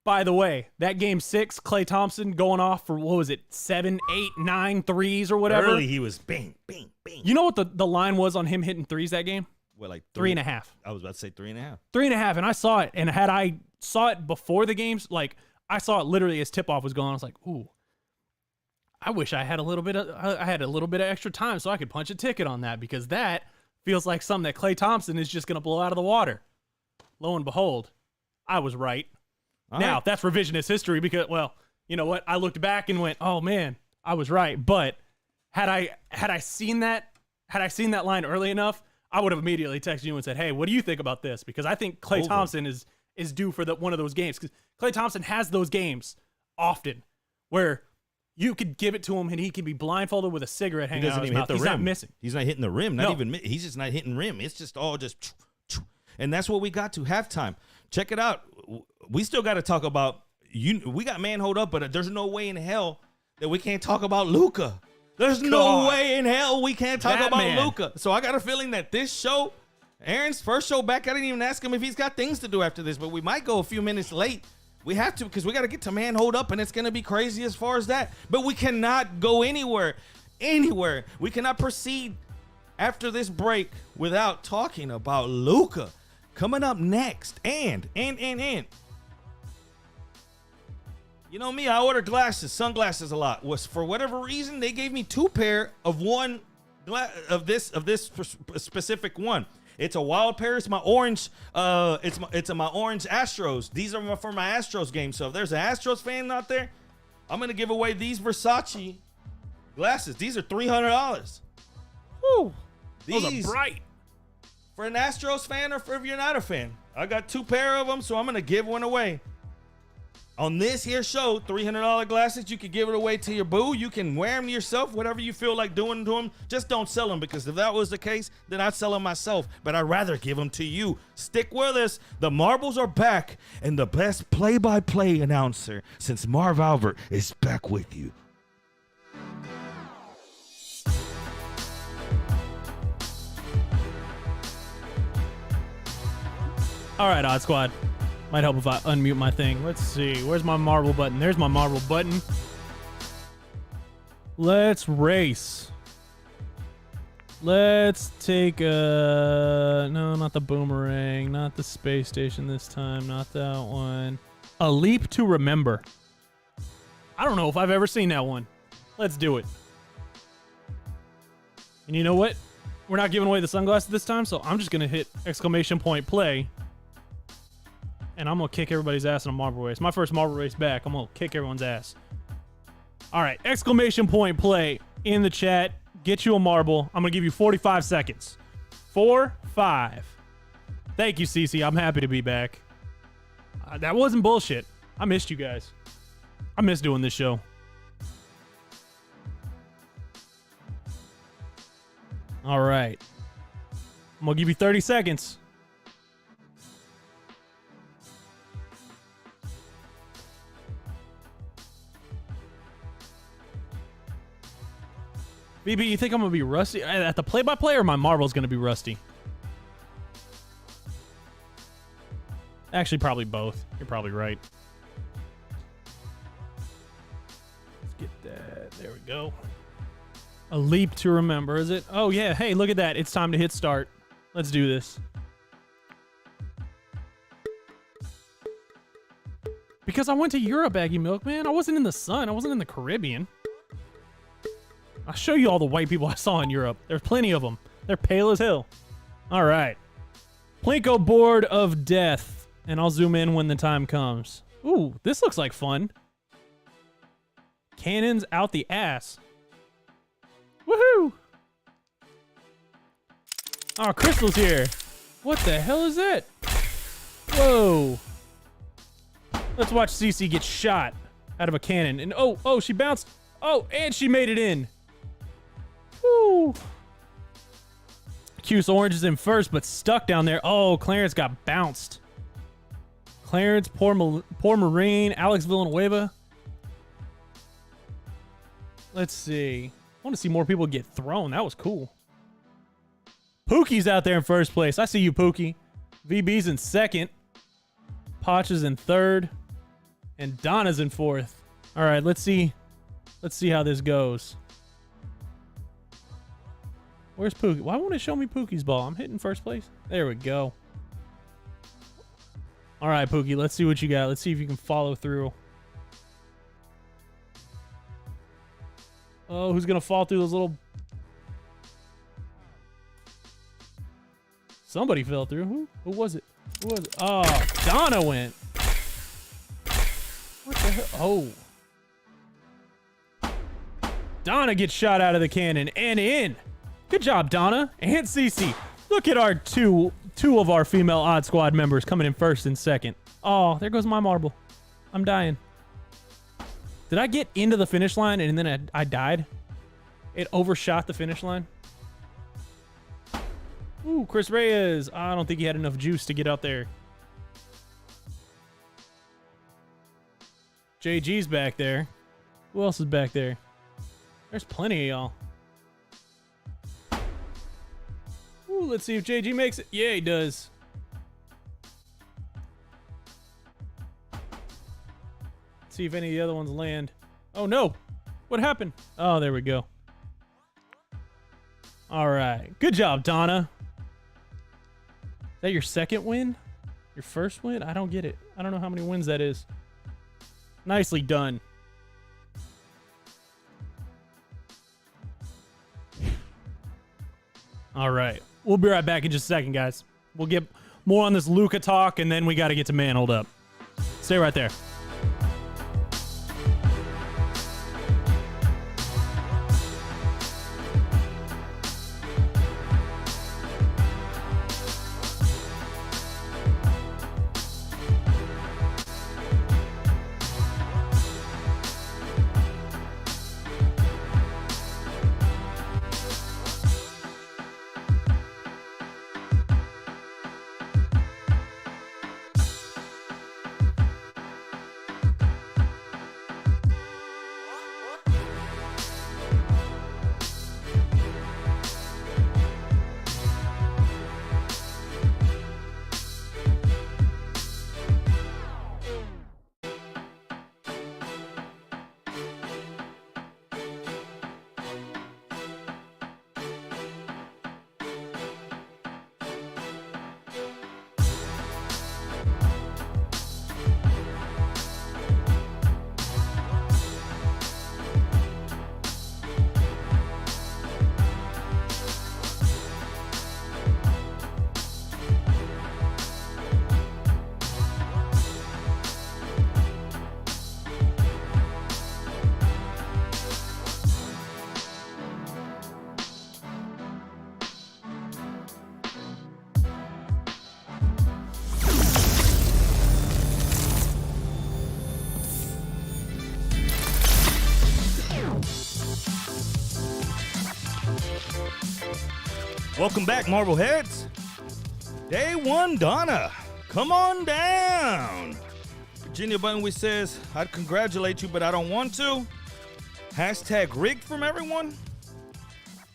by the way, that game 6, Klay Thompson going off for, what was it, 7, 8, 9 threes or whatever. Early he was bang, bang, bang. You know what the line was on him hitting threes that game? What, like 3.5. I was about to say 3.5. 3.5, and I saw it. And had I saw it before the games, like I saw it literally as tip-off was going on. I was like, ooh, I wish I had a little bit of extra time so I could punch a ticket on that, because that feels like something that Klay Thompson is just going to blow out of the water. Lo and behold, I was right. Now, that's revisionist history because, well, you know what? I looked back and went, oh man, I was right. But had I seen that line early enough, I would have immediately texted you and said, hey, what do you think about this? Because I think Klay Thompson is due for one of those games. Because Klay Thompson has those games often where you could give it to him and he can be blindfolded with a cigarette hanging out of his mouth. He's not missing. He's not hitting the rim. He's just not hitting rim. It's just all just. And that's what we got to halftime. Check it out. We still got to talk about we got man hold up, but there's no way in hell that we can't talk about Luka. There's no way in hell we can't talk about Luka. So I got a feeling that this show, Aaron's first show back, I didn't even ask him if he's got things to do after this, but we might go a few minutes late. We have to, because we got to get to man hold up, and it's going to be crazy as far as that. But we cannot go anywhere. We cannot proceed after this break without talking about Luka. Coming up next, and. You know me, I order sunglasses a lot. For whatever reason, they gave me 2 pair of one of this specific one. It's a wild pair. It's my orange. It's my orange Astros. These are for my Astros game. So if there's an Astros fan out there, I'm gonna give away these Versace glasses. These are $300. Woo! These Those are bright. For an Astros fan, or for if you're not a fan, I got 2 pair of them, so I'm gonna give one away. On this here show, $300 glasses, you can give it away to your boo. You can wear them yourself, whatever you feel like doing to them. Just don't sell them, because if that was the case, then I'd sell them myself. But I'd rather give them to you. Stick with us. The marbles are back, and the best play-by-play announcer since Marv Albert is back with you. All right, Odd Squad. Might help if I unmute my thing. Let's see. Where's my marble button? There's my marble button. Let's race. Let's take no, not the boomerang, not the space station this time, not that one. A Leap to Remember. I don't know if I've ever seen that one. Let's do it. And you know what? We're not giving away the sunglasses this time, so I'm just going to hit ! Play. And I'm going to kick everybody's ass in a marble race. My first marble race back. I'm going to kick everyone's ass. All right. ! Play in the chat. Get you a marble. I'm going to give you 45 seconds. 4, 5. Thank you, Cece. I'm happy to be back. That wasn't bullshit. I missed you guys. I miss doing this show. All right. I'm going to give you 30 seconds. BB, you think I'm going to be rusty? At the play-by-play or my Marvel's going to be rusty? Actually, probably both. You're probably right. Let's get that. There we go. A leap to remember, is it? Oh, yeah. Hey, look at that. It's time to hit start. Let's do this. Because I went to Europe, Aggie Milk, man. I wasn't in the sun. I wasn't in the Caribbean. I'll show you all the white people I saw in Europe. There's plenty of them. They're pale as hell. All right. Plinko Board of Death. And I'll zoom in when the time comes. Ooh, this looks like fun. Cannons out the ass. Woohoo! Oh, Crystal's here. What the hell is that? Whoa. Let's watch Cece get shot out of a cannon. And oh, she bounced. Oh, and she made it in. Woo. Cuse Orange is in first, but stuck down there. Oh, Clarence got bounced. Clarence, poor Marine, Alex Villanueva. Let's see. I want to see more people get thrown. That was cool. Pookie's out there in first place. I see you, Pookie. VB's in second. Potch is in third. And Donna's in fourth. All right, let's see. Let's see how this goes. Where's Pookie? Why won't it show me Pookie's ball? I'm hitting first place. There we go. All right, Pookie, let's see what you got. Let's see if you can follow through. Oh, who's going to fall through those little... Somebody fell through. Who was it? Who was it? Oh, Donna went. What the hell? Oh. Donna gets shot out of the cannon and in. Good job, Donna and Cece. Look at our two of our female Odd Squad members coming in first and second. Oh, there goes my marble. I'm dying. Did I get into the finish line and then I died? It overshot the finish line. Ooh, Chris Reyes. I don't think he had enough juice to get out there. JG's back there. Who else is back there? There's plenty of y'all. Ooh, let's see if JG makes it. Yeah, he does. Let's see if any of the other ones land. Oh, no. What happened? Oh, there we go. All right. Good job, Donna. Is that your second win? Your first win? I don't get it. I don't know how many wins that is. Nicely done. All right. We'll be right back in just a second, guys. We'll get more on this Luca talk, and then we got to get to Man Hold Up. Stay right there. Welcome back, Marbleheads. Day one, Donna. Come on down. Virginia Buttonwood says, I'd congratulate you, but I don't want to. Hashtag rigged from everyone.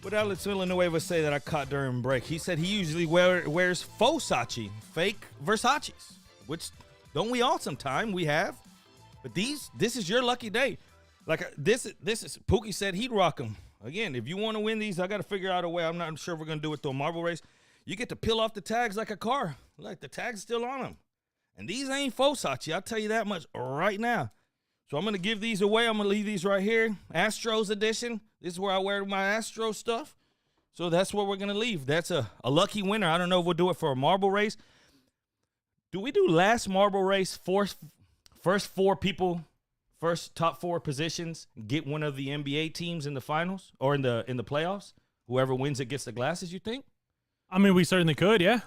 What Alex Villanueva say that I caught during break? He said he usually wears faux Sachi, fake Versace's, which don't we all sometime? We have. But this is your lucky day. Like this is Pookie said he'd rock them. Again, if you want to win these, I got to figure out a way. I'm not sure if we're going to do it through a marble race. You get to peel off the tags like a car. Like the tag's still on them. And these ain't faux Sachi. I'll tell you that much right now. So I'm going to give these away. I'm going to leave these right here. Astros edition. This is where I wear my Astro stuff. So that's where we're going to leave. That's a lucky winner. I don't know if we'll do it for a marble race. Do we do last marble race, first four people, first top four positions, get one of the NBA teams in the finals or in the playoffs? Whoever wins it gets the glasses, you think? I mean, we certainly could, yeah.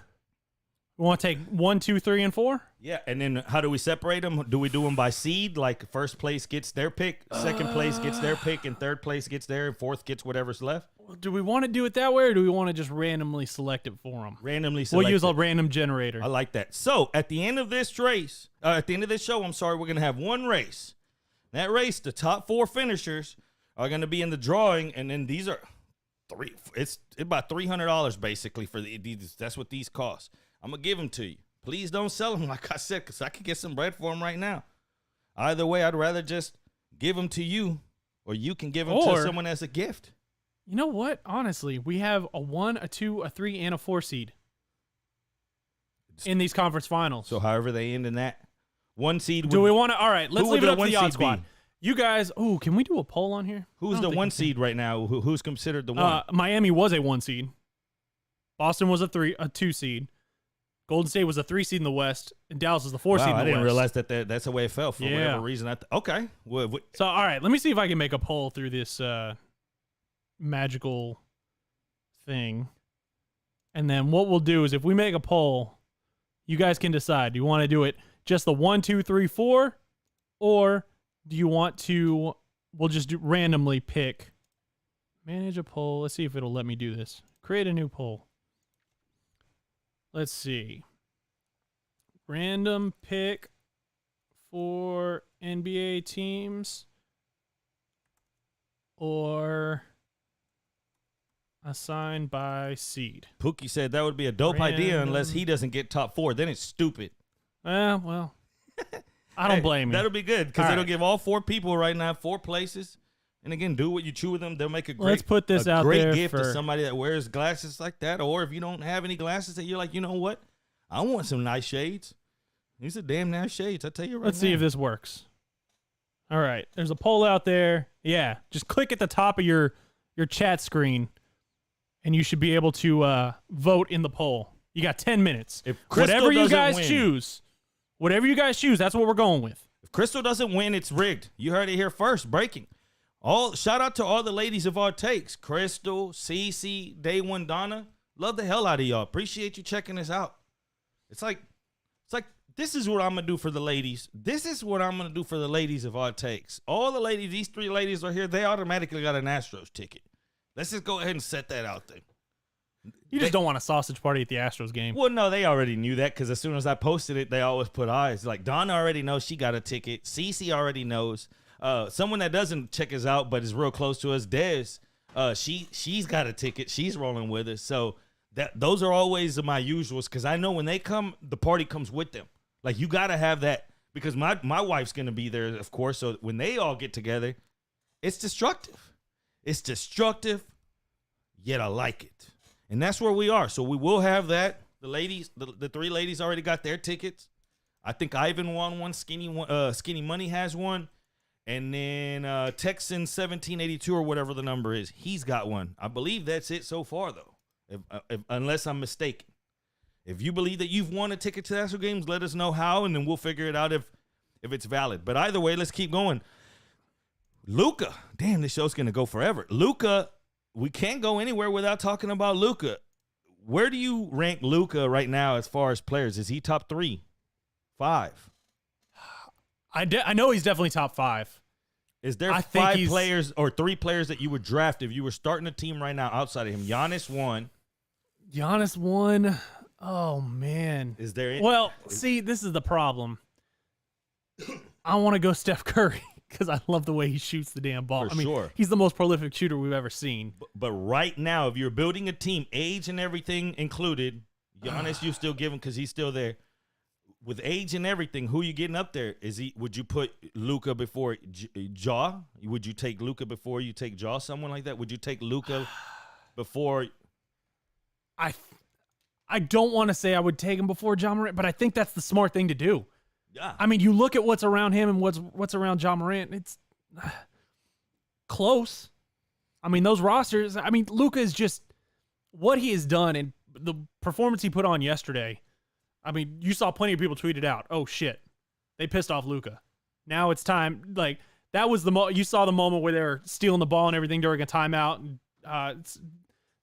We want to take 1, 2, 3, and 4? Yeah, and then how do we separate them? Do we do them by seed? Like first place gets their pick, second place gets their pick, and third place gets their, and fourth gets whatever's left? Do we want to do it that way, or do we want to just randomly select it for them? Randomly select. We'll use a random generator. I like that. So at the end of this race, at the end of this show, I'm sorry, we're going to have one race. That race, the top four finishers are going to be in the drawing, and then these are it's about $300 basically for these. That's what these cost. I'm going to give them to you. Please don't sell them, like I said, because I could get some bread for them right now. Either way, I'd rather just give them to you, or you can give them to someone as a gift. You know what? Honestly, we have a 1, a 2, a 3, and a 4 seed in these conference finals. So however they end in that, one seed. Do we want to? All right, let's leave it up to the odd squad. Be? You guys, can we do a poll on here? Who's the 1 seed right now? Who's considered the 1? Miami was a 1 seed. Boston was a 2 seed. Golden State was a 3 seed in the West, and Dallas was the 4 seed in the West. I didn't realize that's the way it fell for whatever reason. Okay. So, all right, let me see if I can make a poll through this magical thing. And then what we'll do is if we make a poll, you guys can decide. Do you want to do it just the 1, 2, 3, 4? Or do you want to, we'll just randomly pick, manage a poll. Let's see if it'll let me do this. Create a new poll. Let's see. Random pick for NBA teams or assigned by seed. Pookie said that would be a dope idea unless he doesn't get top 4. Then it's stupid. Well, I don't blame you. That'll be good because it'll give all 4 people right now 4 places. And again, do what you chew with them. They'll make a great, Let's put this out great there gift for to somebody that wears glasses like that. Or if you don't have any glasses that you're like, you know what? I want some nice shades. These are damn nice shades. I tell you right now. Let's see if this works. All right. There's a poll out there. Yeah. Just click at the top of your chat screen, and you should be able to vote in the poll. You got 10 minutes. If whatever you guys choose, that's what we're going with. If Crystal doesn't win, it's rigged. You heard it here first. Breaking. Shout out to all the ladies of our takes. Crystal, Cece, Day One, Donna. Love the hell out of y'all. Appreciate you checking us out. It's like this is what I'm gonna do for the ladies. This is what I'm gonna do for the ladies of our takes. All the ladies, these 3 ladies are here. They automatically got an Astros ticket. Let's just go ahead and set that out there. You just don't want a sausage party at the Astros game. Well, no, they already knew that because as soon as I posted it, they always put eyes. Like Donna already knows she got a ticket. Cece already knows. Someone that doesn't check us out but is real close to us, Dez, she's got a ticket. She's rolling with us. So those are always my usuals because I know when they come, the party comes with them. Like you got to have that because my wife's going to be there, of course. So when they all get together, it's destructive. It's destructive, yet I like it. And that's where we are. So we will have that. The ladies, the 3 ladies already got their tickets. I think Ivan won one. Skinny Money has one. And then Texan 1782 or whatever the number is, he's got one. I believe that's it so far, though, unless I'm mistaken. If you believe that you've won a ticket to the Astro games, let us know how, and then we'll figure it out if it's valid. But either way, let's keep going. Luka. Damn, this show's going to go forever. Luka, we can't go anywhere without talking about Luka. Where do you rank Luka right now as far as players? Is he top 3, 5? I know he's definitely top 5. Is there 5 players or 3 players that you would draft if you were starting a team right now outside of him? Giannis 1. Giannis 1. Oh man. Is there any? Well, see, this is the problem. I want to go Steph Curry because I love the way he shoots the damn ball. For I mean, sure. he's the most prolific shooter we've ever seen. But right now, if you're building a team, age and everything included, Giannis, you still give him because he's still there. With age and everything, who you getting up there? Would you put Luka before Ja? Would you take Luka before you take Ja? Someone like that? Would you take Luka before? I don't want to say I would take him before Ja Morant, but I think that's the smart thing to do. Yeah. I mean, you look at what's around him and what's around Ja Morant. It's close. I mean, those rosters. I mean, Luka is just what he has done and the performance he put on yesterday. I mean, you saw plenty of people tweet it out. Oh shit, they pissed off Luka. Now it's time. Like that was you saw the moment where they were stealing the ball and everything during a timeout. And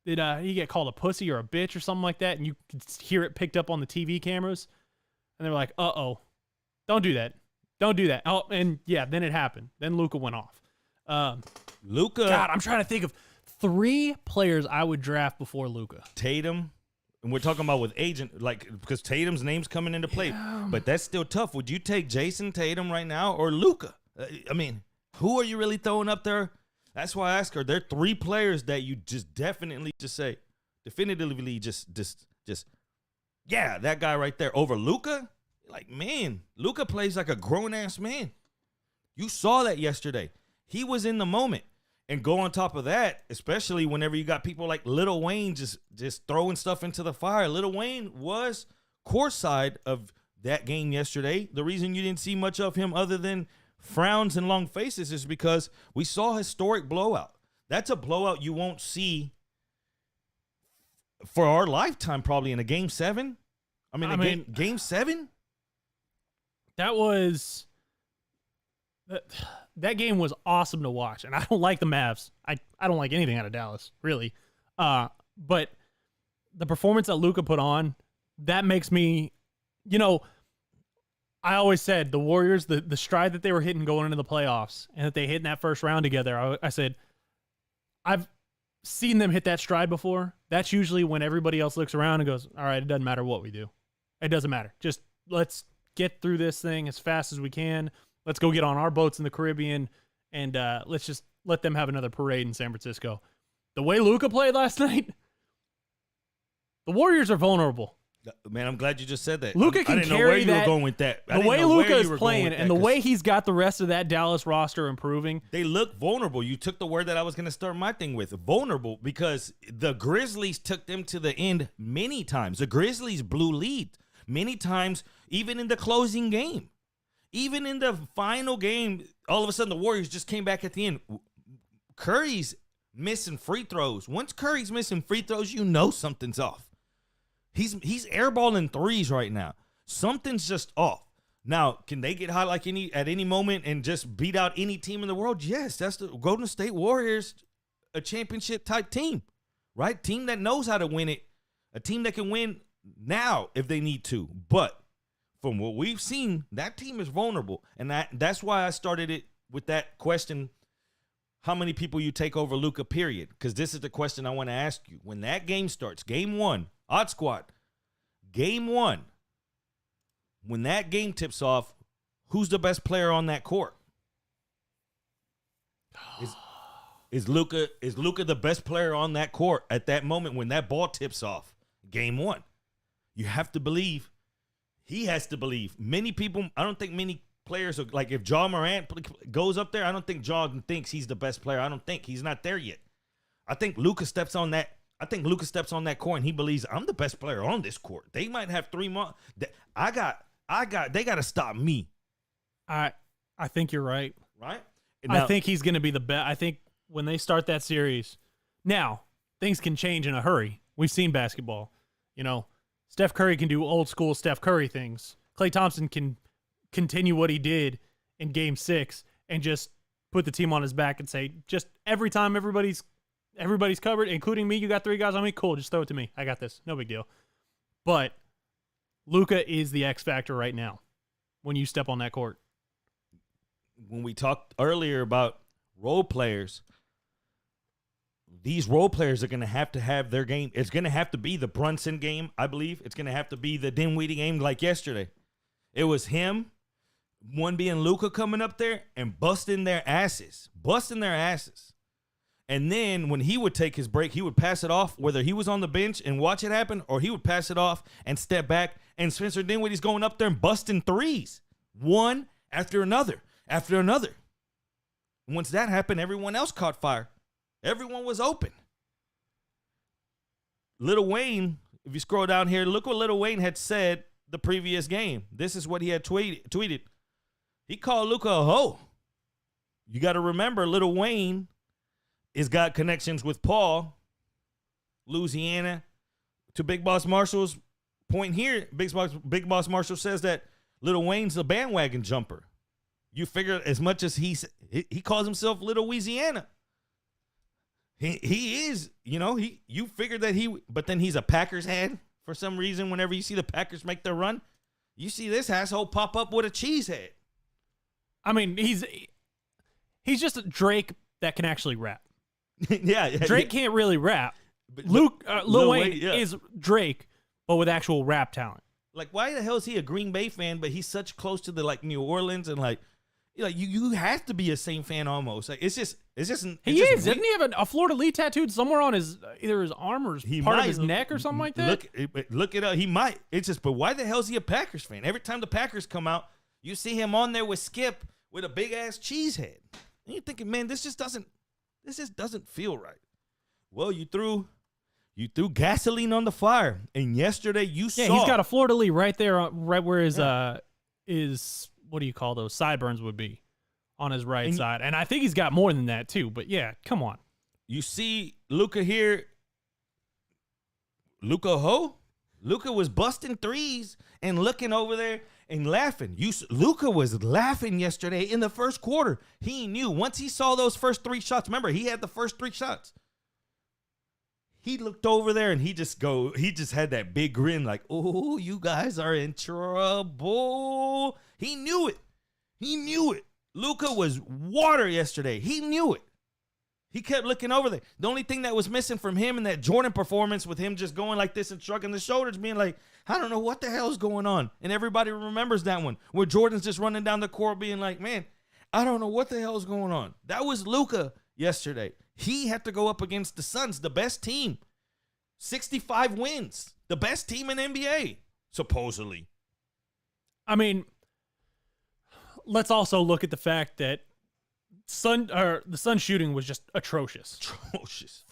did he get called a pussy or a bitch or something like that? And you could hear it picked up on the TV cameras. And they were like, "Uh-oh, don't do that, don't do that." Oh, and yeah, then it happened. Then Luka went off. Luka. God, I'm trying to think of 3 players I would draft before Luka. Tatum. And we're talking about with agent, like, because Tatum's name's coming into play. Yeah. But that's still tough. Would you take Jason Tatum right now or Luka? I mean, who are you really throwing up there? That's why I ask her. There are 3 players that you just definitively yeah, that guy right there over Luka. Like, man, Luka plays like a grown-ass man. You saw that yesterday. He was in the moment. And go on top of that, especially whenever you got people like Lil Wayne just throwing stuff into the fire. Lil Wayne was courtside of that game yesterday. The reason you didn't see much of him other than frowns and long faces is because we saw a historic blowout. That's a blowout you won't see for our lifetime probably in a Game 7. I mean, Game 7? That was... That game was awesome to watch, and I don't like the Mavs. I don't like anything out of Dallas, really. But the performance that Luka put on, that makes me, I always said the Warriors, the stride that they were hitting going into the playoffs, and that they hit in that first round together, I said, I've seen them hit that stride before. That's usually when everybody else looks around and goes, all right, it doesn't matter what we do. It doesn't matter. Just let's get through this thing as fast as we can. Let's go get on our boats in the Caribbean, and let's just let them have another parade in San Francisco. The way Luka played last night, the Warriors are vulnerable. Man, I'm glad you just said that. Luka can I didn't carry know where you that. were going with that. The way Luka is playing and the way he's got the rest of that Dallas roster improving. They look vulnerable. You took the word that I was going to start my thing with. Vulnerable, because the Grizzlies took them to the end many times. The Grizzlies blew lead many times, even in the closing game. Even in the final game, all of a sudden the Warriors just came back at the end. Curry's missing free throws. Once Curry's missing free throws, you know something's off. He's airballing threes right now. Something's just off. Now, can they get hot like at any moment and just beat out any team in the world? Yes, that's the Golden State Warriors, a championship type team, right? Team that knows how to win it, a team that can win now if they need to. But from what we've seen, that team is vulnerable. And that's why I started it with that question, how many people you take over Luka, period. Because this is the question I want to ask you. When that game starts, game 1, Odd Squad, game 1, when that game tips off, who's the best player on that court? Is Luka the best player on that court at that moment when that ball tips off? Game 1. You have to believe. He has to believe. Many people, I don't think many players are like, if Ja Morant goes up there, I don't think Ja thinks he's the best player. I don't think he's not there yet. I think Luka steps on that. I think Luka steps on that court and he believes I'm the best player on this court. They might have 3 more. They got to stop me. I think you're right. Right? Now, I think he's going to be the best. I think when they start that series, now things can change in a hurry. We've seen basketball. Steph Curry can do old school Steph Curry things. Klay Thompson can continue what he did in Game 6 and just put the team on his back and say, just every time everybody's covered, including me, you got 3 guys on me, cool, just throw it to me. I got this. No big deal. But Luka is the X factor right now when you step on that court. When we talked earlier about role players, these role players are going to have their game. It's going to have to be the Brunson game, I believe. It's going to have to be the Dinwiddie game like yesterday. It was him, one being Luka coming up there and busting their asses. And then when he would take his break, he would pass it off, whether he was on the bench and watch it happen, or he would pass it off and step back, and Spencer Dinwiddie's going up there and busting threes, one after another. Once that happened, everyone else caught fire. Everyone was open. Lil Wayne, if you scroll down here, look what Lil Wayne had said the previous game. This is what he had tweeted. He called Luka a hoe. You got to remember, Lil Wayne has got connections with Paul, Louisiana. To Big Boss Marshall's point here, Big Boss Marshall says that Lil Wayne's a bandwagon jumper. You figure as much as he calls himself Little Louisiana. He is, you figured that but then he's a Packers head for some reason. Whenever you see the Packers make their run, you see this asshole pop up with a cheese head. I mean, he's just a Drake that can actually rap. yeah. Drake can't really rap. Lil Wayne is Drake, but with actual rap talent. Like, why the hell is he a Green Bay fan, but he's such close to the New Orleans and you have to be a same fan almost. Like it's just doesn't he have a Fleur de Lis tattooed somewhere on his either his arm or part of his neck or something like that? Look it up. He might. It's just, but why the hell is he a Packers fan? Every time the Packers come out, you see him on there with Skip with a big ass cheese head. And you're thinking, man, this just doesn't feel right. Well, you threw gasoline on the fire, and yesterday you saw. Yeah, he's got a Fleur de Lis right there, right where his what do you call those sideburns would be on his right side, and I think he's got more than that too. But yeah, come on. You see Luka here. Luka was busting threes and looking over there and laughing. Luka was laughing yesterday in the first quarter. He knew once he saw those first 3 shots. Remember, he had the first 3 shots. He looked over there and he just had that big grin like, oh, you guys are in trouble. He knew it. Luka was water yesterday. He knew it. He kept looking over there. The only thing that was missing from him in that Jordan performance, with him just going like this and shrugging the shoulders, being like, I don't know what the hell's going on. And everybody remembers that one where Jordan's just running down the court being like, man, I don't know what the hell's going on. That was Luka yesterday. He had to go up against the Suns, the best team. 65 wins. The best team in NBA, supposedly. I mean, let's also look at the fact that the Sun shooting was just atrocious.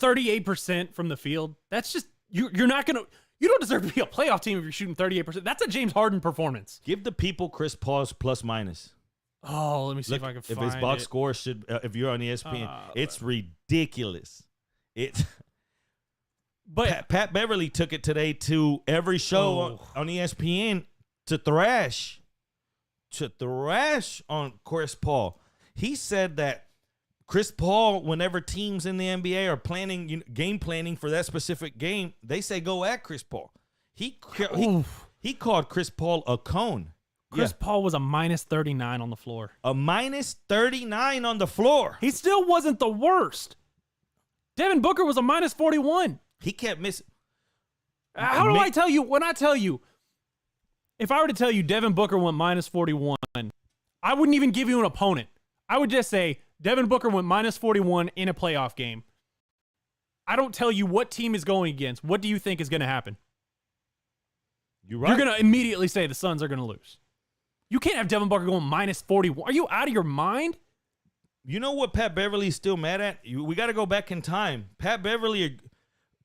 38% from the field. That's just you don't deserve to be a playoff team if you're shooting 38%. That's a James Harden performance. Give the people Chris Paul's plus minus. Oh, let me see if I can find it. If his box score should, if you're on ESPN, it's ridiculous. But Pat Beverly took it today to every show on ESPN to thrash on Chris Paul. He said that Chris Paul, whenever teams in the NBA are game planning for that specific game, they say go at Chris Paul. He called Chris Paul a cone. Chris Paul was a minus 39 on the floor. A minus 39 on the floor. He still wasn't the worst. Devin Booker was a minus 41. He kept missing. How do I tell you? When I tell you, if I were to tell you Devin Booker went minus 41, I wouldn't even give you an opponent. I would just say Devin Booker went minus 41 in a playoff game. I don't tell you what team is going against. What do you think is going to happen? You're right. You're going to immediately say the Suns are going to lose. You can't have Devin Booker going minus 41. Are you out of your mind? You know what Pat Beverly's still mad at? We got to go back in time.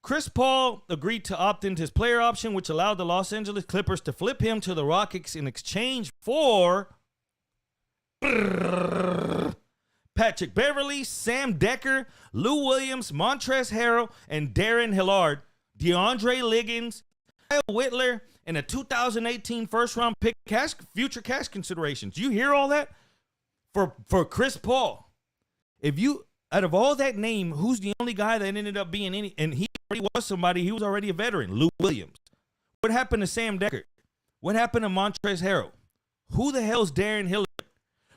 Chris Paul agreed to opt into his player option, which allowed the Los Angeles Clippers to flip him to the Rockets in exchange for Patrick Beverly, Sam Decker, Lou Williams, Montrezl Harrell, and Darren Hillard, DeAndre Liggins, Kyle Whitler, and a 2018 first-round pick future cash considerations. You hear all that? For Chris Paul. Out of all that name, who's the only guy that ended up being any? And he already was somebody. He was already a veteran. Lou Williams. What happened to Sam Decker? What happened to Montrezl Harrell? Who the hell's Darren Hillard?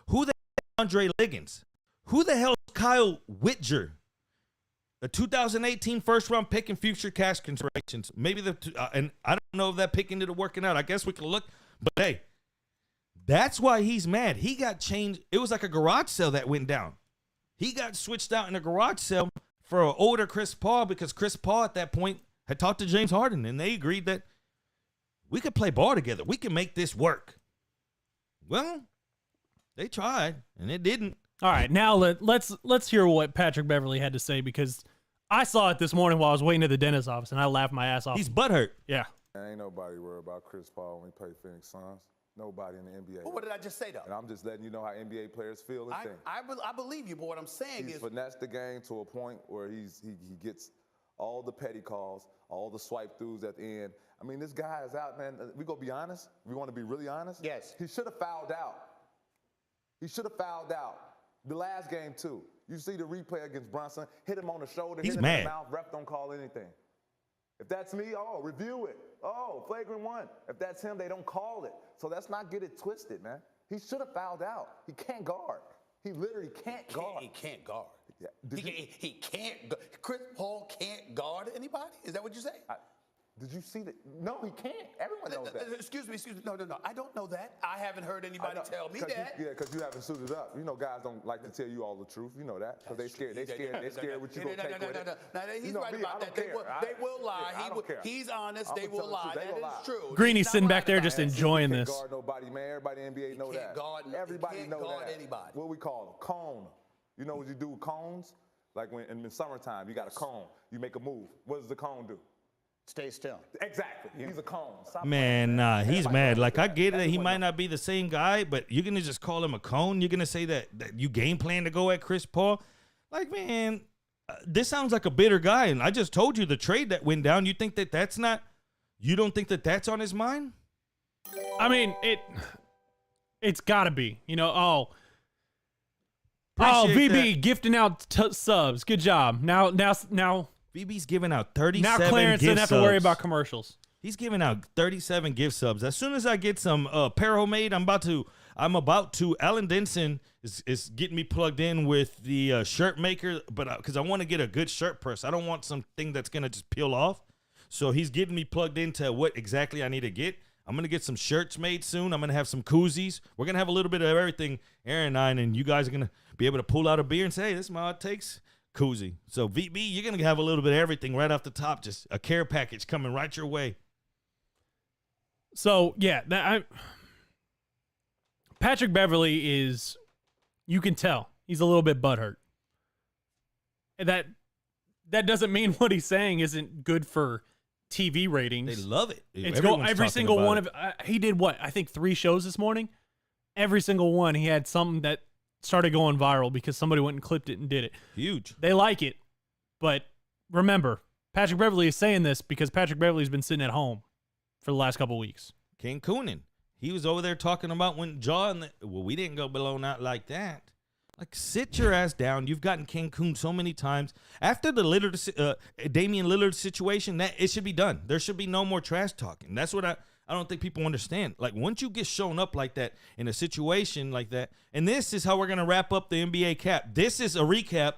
Who the hell is Andre Liggins? Who the hell is Kyle Whitger? a 2018 first round pick and future cash considerations. Maybe and I don't know if that pick ended up working out. I guess we can look, but hey, that's why he's mad. He got changed. It was like a garage sale that went down. He got switched out in a garage sale for an older Chris Paul because Chris Paul at that point had talked to James Harden and they agreed that we could play ball together. We can make this work. Well, they tried and it didn't. All right, now let's hear what Patrick Beverley had to say, because I saw it this morning while I was waiting at the dentist's office and I laughed my ass off. He's butthurt. Yeah. Ain't nobody worried about Chris Paul when he played Phoenix Suns. Nobody in the NBA. Well, what did I just say, though? And I'm just letting you know how NBA players feel and think. I believe you, but what I'm saying He's is finessed the game to a point where he gets all the petty calls, all the swipe throughs at the end. I mean, this guy is out, man. We gonna be honest. We want to be really honest. Yes. He should have fouled out. He should have fouled out. The last game too. You see the replay against Brunson, hit him on the shoulder, He's hit him mad. in the mouth. Ref don't call anything. If that's me, review it. Flagrant one. If that's him, they don't call it. So let's not get it twisted, man. He should have fouled out. He can't guard. He literally can't guard. he can't guard. Yeah. He can't. Chris Paul can't guard anybody. Is that what you say? Did you see that? No, he can't. Everyone knows that. Excuse me. No. I don't know that. I haven't heard anybody tell me that. Because you haven't suited up. You know, guys don't like to tell you all the truth. You know that. Because they scared. They scared what you gonna take with it. No, he's right about that. They will lie. He's honest. They will lie. That is true. Greeny's sitting back there just enjoying this. Can't guard nobody, man. Everybody in the NBA know that. Everybody know that. Anybody. What we call them? Cone. You know what you do with cones? Like when in the summertime, you got a cone. You make a move. What does the cone do? Stay still. Exactly. He's a cone. Stop Man, nah, he's Everybody mad. knows Like, I that. get it. He Everyone might knows. not be the same guy, but you're going to just call him a cone? You're going to say that you game plan to go at Chris Paul? Like, man, this sounds like a bitter guy. And I just told you the trade that went down. You think that that's not, you don't think that that's on his mind? I mean, it's got to be. You know, Appreciate VB gifting out subs. Good job. Now BB's giving out 37 now Clarence gift doesn't have to subs. worry about commercials. He's giving out 37 gift subs. As soon as I get some apparel made, I'm about to. Alan Denson is getting me plugged in with the shirt maker, but because I want to get a good shirt press. I don't want something that's gonna just peel off. So he's getting me plugged into what exactly I need to get. I'm gonna get some shirts made soon. I'm gonna have some koozies. We're gonna have a little bit of everything, Aaron and I, and you guys are gonna be able to pull out a beer and say, "Hey, this is my hot takes." Koozie. So VB, you're gonna have a little bit of everything right off the top. Just a care package coming right your way. So yeah, Patrick Beverley is, you can tell he's a little bit butthurt. And that doesn't mean what he's saying isn't good for TV ratings. They love it. It's Everyone's every talking single about one it. of he did what? I think 3 shows this morning. Every single one he had something that started going viral because somebody went and clipped it and did it. Huge. They like it. But remember, Patrick Beverley is saying this because Patrick Beverley's been sitting at home for the last couple weeks. King Coonan. He was over there talking about when John. Well, we didn't go below not like that. Like, sit your ass down. You've gotten Cancun so many times. After the Damian Lillard situation, that it should be done. There should be no more trash talking. That's what I don't think people understand. Like, once you get shown up like that in a situation like that, and this is how we're going to wrap up the NBA cap. This is a recap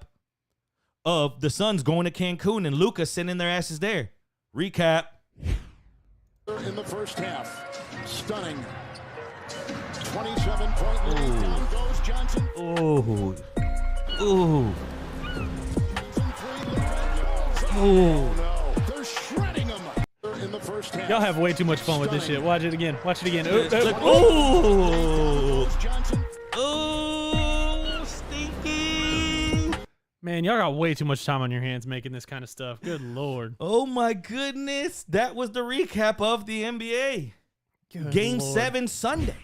of the Suns going to Cancun and Luka sending their asses there. Recap. In the first half. Stunning. 27-point lead. Down goes Johnson. Ooh. Ooh. Oh, no. They're shredding him in the first half. Y'all have way too much fun with this shit. Watch it again. Watch it again. Ooh. Johnson. Ooh. Stinky. Man, y'all got way too much time on your hands making this kind of stuff. Good Lord. Oh, my goodness. That was the recap of the NBA. Good Game Lord. 7 Sunday.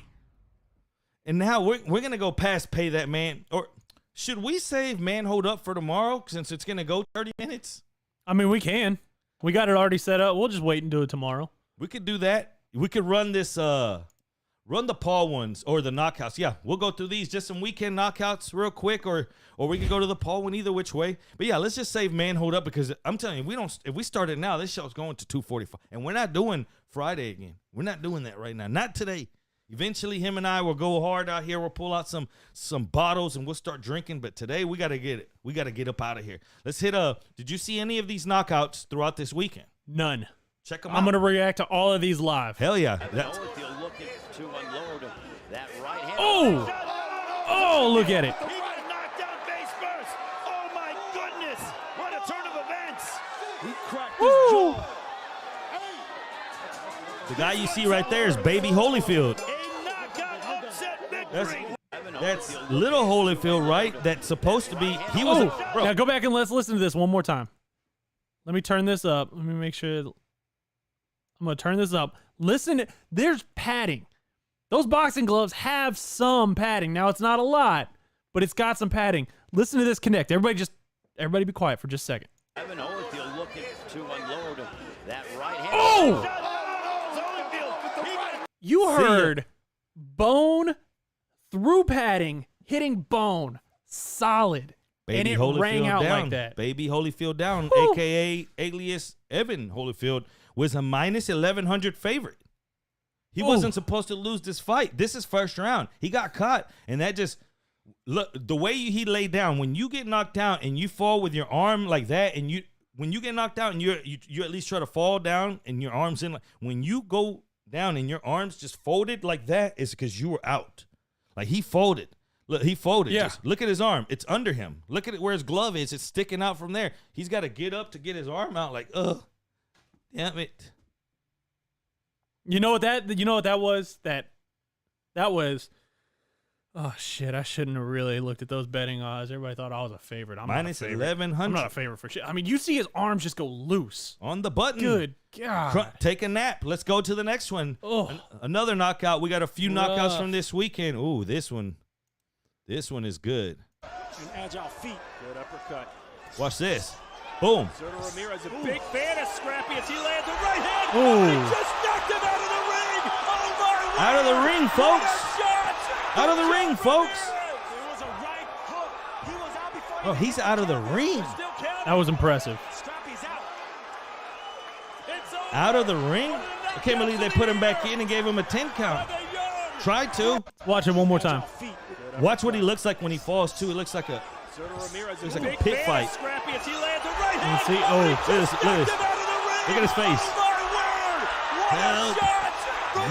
And now we're going to go past pay that man. Or should we save man hold up for tomorrow since it's going to go 30 minutes? I mean, we can. We got it already set up. We'll just wait and do it tomorrow. We could do that. We could run this, run the Paul ones or the knockouts. Yeah, we'll go through these, just some weekend knockouts real quick, or we could go to the Paul one, either which way. But yeah, let's just save man hold up, because I'm telling you, if we start it now, this show's going to 2:45, and we're not doing Friday again. We're not doing that right now. Not today. Eventually, him and I will go hard out here. We'll pull out some bottles and we'll start drinking. But today, we gotta get it. We gotta get up out of here. Let's hit Did you see any of these knockouts throughout this weekend? None. Check them out. I'm gonna react to all of these live. Hell yeah. Oh, look at it. He got knocked down face first. Oh my goodness! What a turn of events! He cracked his jaw. The guy you see right there is Baby Holyfield. A knockout upset victory. That's little Holyfield, right? That's supposed to be. He was. Bro, Now go back and let's listen to this one more time. Let me turn this up. Let me make sure. I'm gonna turn this up. Listen, there's padding. Those boxing gloves have some padding. Now it's not a lot, but it's got some padding. Listen to this connect. Everybody be quiet for just a second. Evan Holyfield looking to unload that right hand. Oh! You heard bone through padding hitting bone solid. And it rang out down. like that. Baby Holyfield down, Woo. a.k.a. alias Evan Holyfield, was a minus 1,100 favorite. He wasn't supposed to lose this fight. This is first round. He got caught, and that just look the way he laid down. When you get knocked down and you fall with your arm like that, and when you get knocked out and you at least try to fall down and your arms in, when you go down and your arms just folded like that, is because you were out. Like he folded. Look, he folded. Yeah. Just look at his arm. It's under him. Look at it where his glove is. It's sticking out from there. He's got to get up to get his arm out. Like, ugh, damn it. You know what that was? That was. Oh shit! I shouldn't have really looked at those betting odds. Everybody thought I was a favorite. I'm Minus not a favorite. 1,100. I'm not a favorite for shit. I mean, you see his arms just go loose. On the button. Good God. Take a nap. Let's go to the next one. Oh. Another knockout. We got a few knockouts Rough. from this weekend. Ooh, this one is good. Agile feet. Good uppercut. Watch this. Boom. Soto Ramirez, a big fan of Scrappy as he lands a right hand. Ooh. He just knocked him out of the ring. Oh my word. Out of the ring, folks. What a shot. Out of the ring, folks. There was a right hook. He was out before. Oh, he's out of the ring. Still counting. That was impressive. Scrappy's out. It's over. Out of the ring? I can't believe they put him back in and gave him a 10 count. Tried to. Watch it one more time. Watch what he looks like when he falls, too. It looks like a Looks like a pit fight. Scrappy as he lands a right hand. You see? Oh. Look at this. Look at this. Look at his face.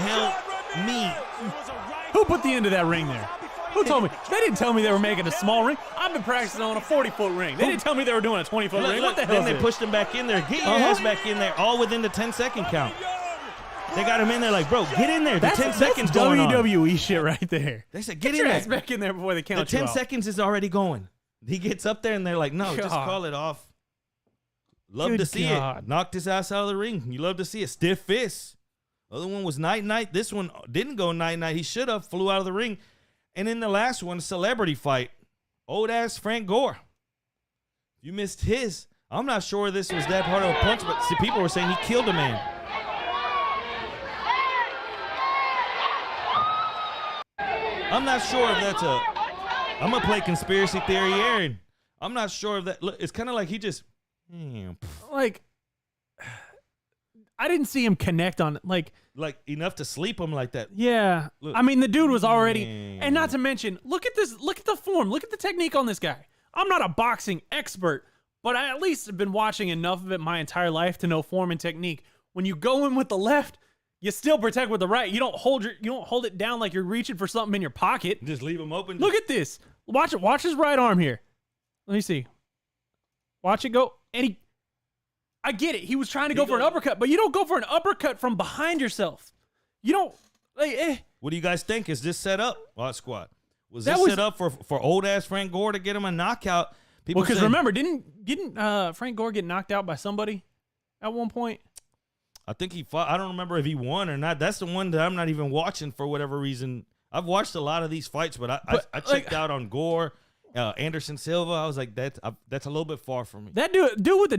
Help me. Who put the end of that ring there? Who told me? They didn't tell me they were making a small ring. I've been practicing on a 40-foot ring. They didn't tell me they were doing a 20-foot ring. What the hell? Then they pushed him back in there. Get your ass back in there, all within the 10-second count. They got him in there like, bro, get in there. The 10 seconds going on. WWE shit right there. They said, get Get in your ass there. back in there before they count The you 10 out. seconds is already going. He gets up there and they're like, no, just God. call it off. Love Good to see God. it. Knocked his ass out of the ring. You love to see it. Stiff fist. Other one was night-night. This one didn't go night-night. He should have. Flew out of the ring. And in the last one, celebrity fight, old-ass Frank Gore. You missed his. I'm not sure this was that hard of a punch, but see, people were saying he killed a man. I'm not sure if that's a... I'm going to play conspiracy theory, Aaron. I'm not sure if that... Look, it's kind of like he just... Like, I didn't see him connect on, like enough to sleep him like that. yeah. Look. I mean, the dude was already, Man. and not to mention, look at this, look at the form, look at the technique on this guy. I'm not a boxing expert, but I at least have been watching enough of it my entire life to know form and technique. When you go in with the left, you still protect with the right. You don't hold it down like you're reaching for something in your pocket. Just leave him open. Look at this. Watch it. Watch his right arm here. Let me see. Watch it go. And I get it. He was trying to go for an uppercut, but you don't go for an uppercut from behind yourself. You don't. Like, What do you guys think? Is this set up, Hot Squad? Was That this was- set up for old ass Frank Gore to get him a knockout? People Well, because saying- remember, didn't Frank Gore get knocked out by somebody at one point? I think he fought. I don't remember if he won or not. That's the one that I'm not even watching for whatever reason. I've watched a lot of these fights, but I checked out on Gore, Anderson Silva. I was like, that's a little bit far from me. That dude with the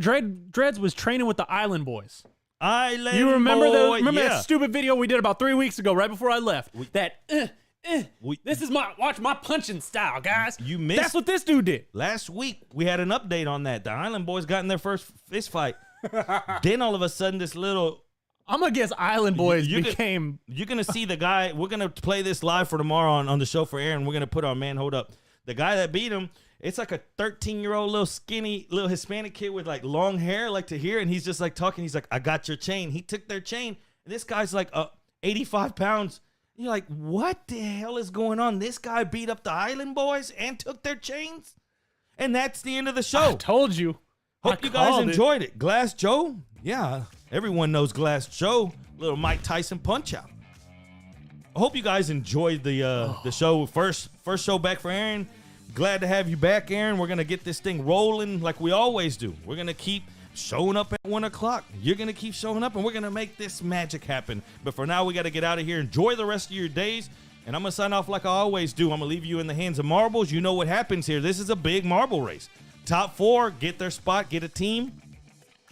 dreads was training with the Island Boys. Island You remember Boy, Remember yeah. that stupid video we did about 3 weeks ago, right before I left? We- This is my punching style, guys. You missed- That's what this dude did. Last week, we had an update on that. The Island Boys got in their first fist fight. Then all of a sudden, this little I'm gonna guess Island Boys You're gonna see the guy. We're gonna play this live for tomorrow on the show for Aaron. We're gonna put our man hold up. The guy that beat him, it's like a 13-year-old little skinny little Hispanic kid with like long hair, like to here, and he's just like talking. He's like, "I got your chain." He took their chain, and this guy's like 85 pounds. You're like, what the hell is going on? This guy beat up the Island Boys and took their chains, and that's the end of the show. I told you. Hope you guys enjoyed it. Glass Joe, yeah, everyone knows Glass Joe. Little Mike Tyson punch out. I hope you guys enjoyed the show. First show back for Aaron. Glad to have you back, Aaron. We're gonna get this thing rolling like we always do. We're gonna keep showing up at 1 o'clock. You're gonna keep showing up, and we're gonna make this magic happen. But for now, we got to get out of here. Enjoy the rest of your days, and I'm gonna sign off like I always do. I'm gonna leave you in the hands of marbles. You know what happens here. This is a big marble race. Top 4 get their spot, get a team,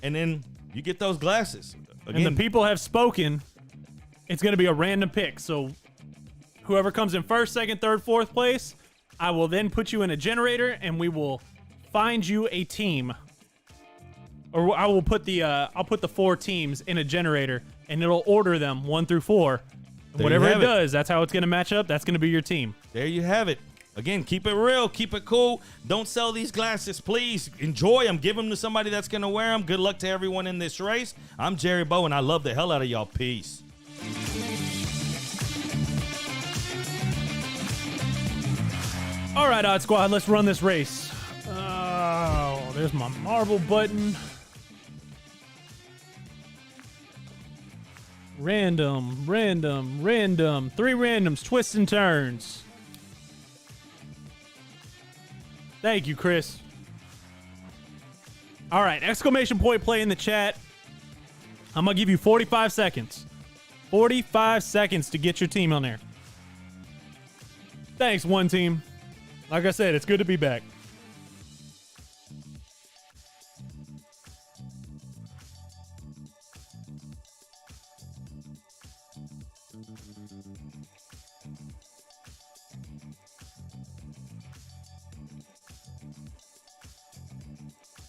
and then you get those glasses. Again, And the people have spoken. It's gonna be a random pick. So whoever comes in first, second, third, fourth place, I will then put you in a generator, and we will find you a team. Or I will put I'll put the 4 teams in a generator, and it'll order them 1 through 4. And whatever it does, that's how it's going to match up. That's going to be your team. There you have it. Again, keep it real, keep it cool. Don't sell these glasses, please. Enjoy them. Give them to somebody that's going to wear them. Good luck to everyone in this race. I'm Jerry Bow, and I love the hell out of y'all. Peace. All right, Odd Squad, let's run this race. Oh, there's my marble button. Random. 3 randoms, twists and turns. Thank you, Chris. All right, exclamation point play in the chat. I'm going to give you 45 seconds. 45 seconds to get your team on there. Thanks, one team. Like I said, it's good to be back.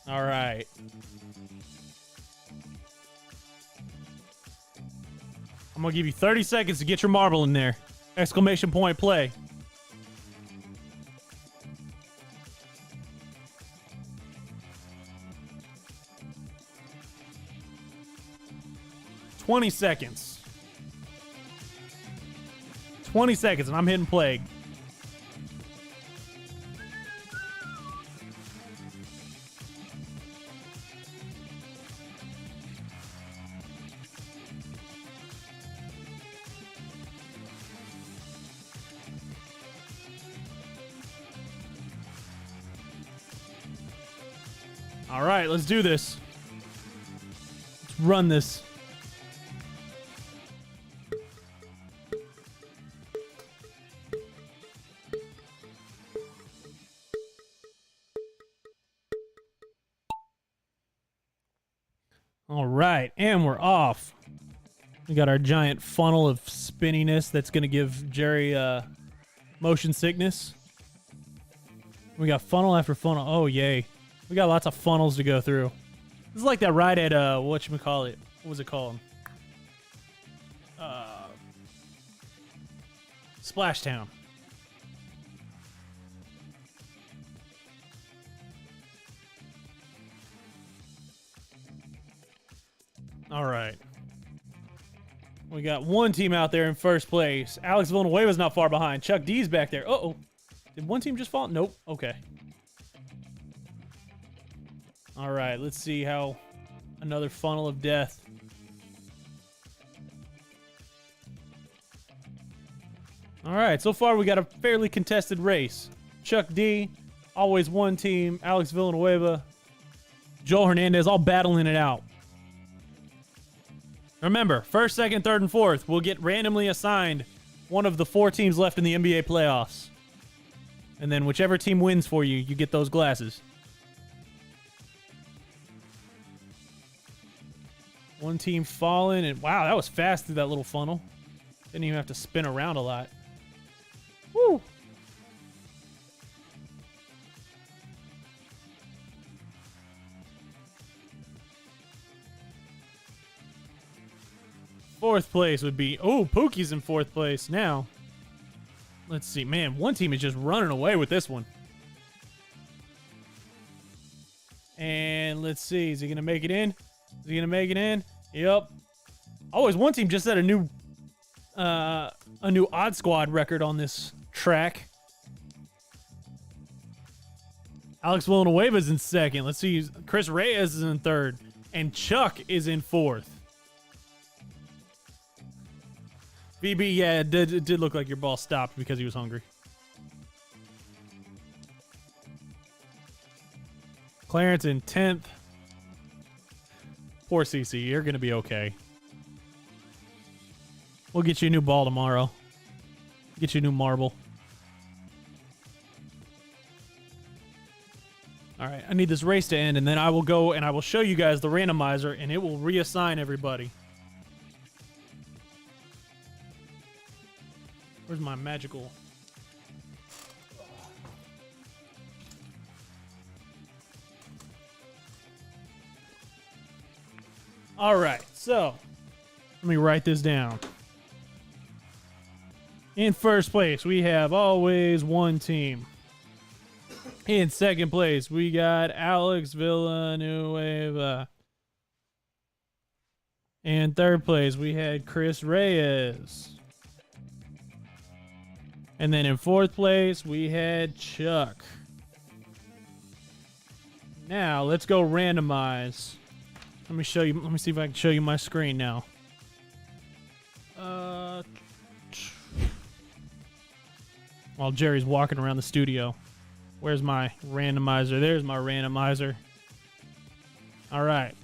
All right. I'm going to give you 30 seconds to get your marble in there. Exclamation point play. $20 seconds. 20 seconds, and I'm hitting plague. All right, let's do this. Let's run this. All right, and we're off. We got our giant funnel of spinniness that's going to give Jerry motion sickness. We got funnel after funnel. Oh, yay. We got lots of funnels to go through. This is like that ride at, whatchamacallit. What was it called? Splashtown. All right. We got one team out there in first place. Alex Villanueva's not far behind. Chuck D's back there. Uh-oh. Did one team just fall? Nope. Okay. All right. Let's see how another funnel of death. All right. So far, we got a fairly contested race. Chuck D, always one team. Alex Villanueva, Joel Hernandez, all battling it out. Remember, first, second, third, and fourth will get randomly assigned one of the 4 teams left in the NBA playoffs. And then whichever team wins for you, you get those glasses. One team falling, and wow, that was fast through that little funnel. Didn't even have to spin around a lot. Woo! Fourth place would be, oh, Pookie's in fourth place now. Let's see, man, one team is just running away with this one. And let's see, is he gonna make it in? Is he gonna make it in? Yep. Oh, is one team just set a new Odd Squad record on this track. Alex Villanueva's in second. Let's see, Chris Reyes is in third. And Chuck is in fourth. BB, yeah, it did look like your ball stopped because he was hungry. Clarence in 10th. Poor CC, you're going to be okay. We'll get you a new ball tomorrow. Get you a new marble. All right, I need this race to end, and then I will go and I will show you guys the randomizer, and it will reassign everybody. Where's my magical? All right, so let me write this down. In first place, we have always one team. In second place, we got Alex Villanueva. In third place, we had Chris Reyes. And then in fourth place, we had Chuck. Now, let's go randomize. Let me show you. Let me see if I can show you my screen now. While Jerry's walking around the studio. Where's my randomizer? There's my randomizer. All right.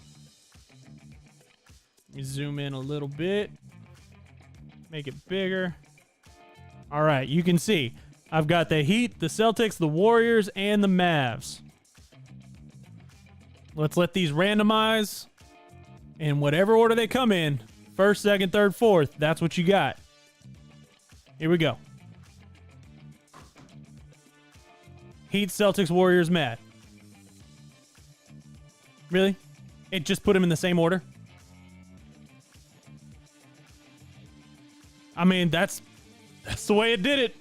Let me zoom in a little bit. Make it bigger. All right, you can see I've got the Heat, the Celtics, the Warriors, and the Mavs. Let's let these randomize in whatever order they come in. First, second, third, fourth. That's what you got. Here we go. Heat, Celtics, Warriors, Mad. Really? It just put them in the same order? I mean, that's the way it did it.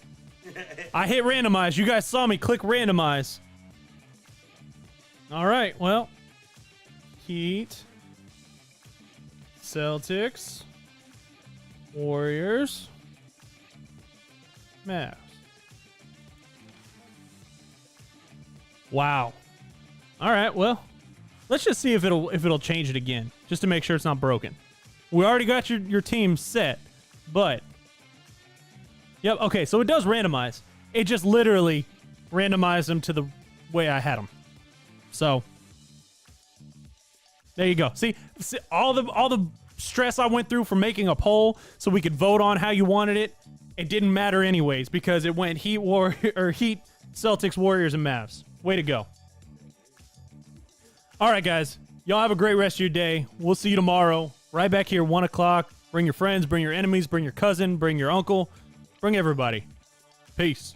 I hit randomize. You guys saw me click randomize. All right, well. Heat, Celtics, Warriors, Mavs. Wow. All right, well, let's just see if it'll change it again, just to make sure it's not broken. We already got your team set, but yep, okay, so it does randomize. It just literally randomized them to the way I had them. So there you go. See all the stress I went through for making a poll so we could vote on how you wanted it. It didn't matter anyways because it went Heat, Celtics, Warriors, and Mavs. Way to go. All right, guys. Y'all have a great rest of your day. We'll see you tomorrow. Right back here, 1 o'clock. Bring your friends, bring your enemies, bring your cousin, bring your uncle. Bring everybody. Peace.